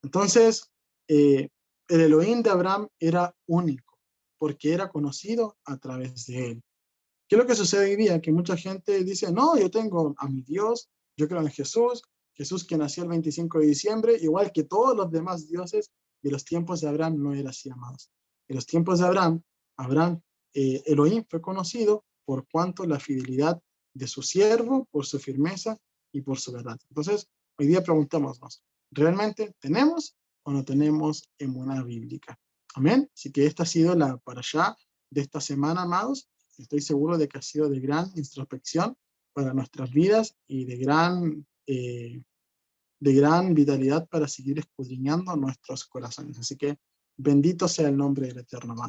Entonces, el Elohim de Abraham era único, porque era conocido a través de él. ¿Qué es lo que sucede hoy día? Que mucha gente dice, no, yo tengo a mi Dios, yo creo en Jesús, Jesús que nació el 25 de diciembre, igual que todos los demás dioses de los tiempos de Abraham no era así, amados. En los tiempos de Abraham, Elohim fue conocido por cuanto la fidelidad de su siervo, por su firmeza y por su verdad. Entonces, hoy día preguntémonos, ¿realmente tenemos o no tenemos emuná bíblica? Amén. Así que esta ha sido la parashá de esta semana, amados. Estoy seguro de que ha sido de gran introspección para nuestras vidas y de gran vitalidad para seguir escudriñando nuestros corazones. Así que bendito sea el nombre del Eterno, amado.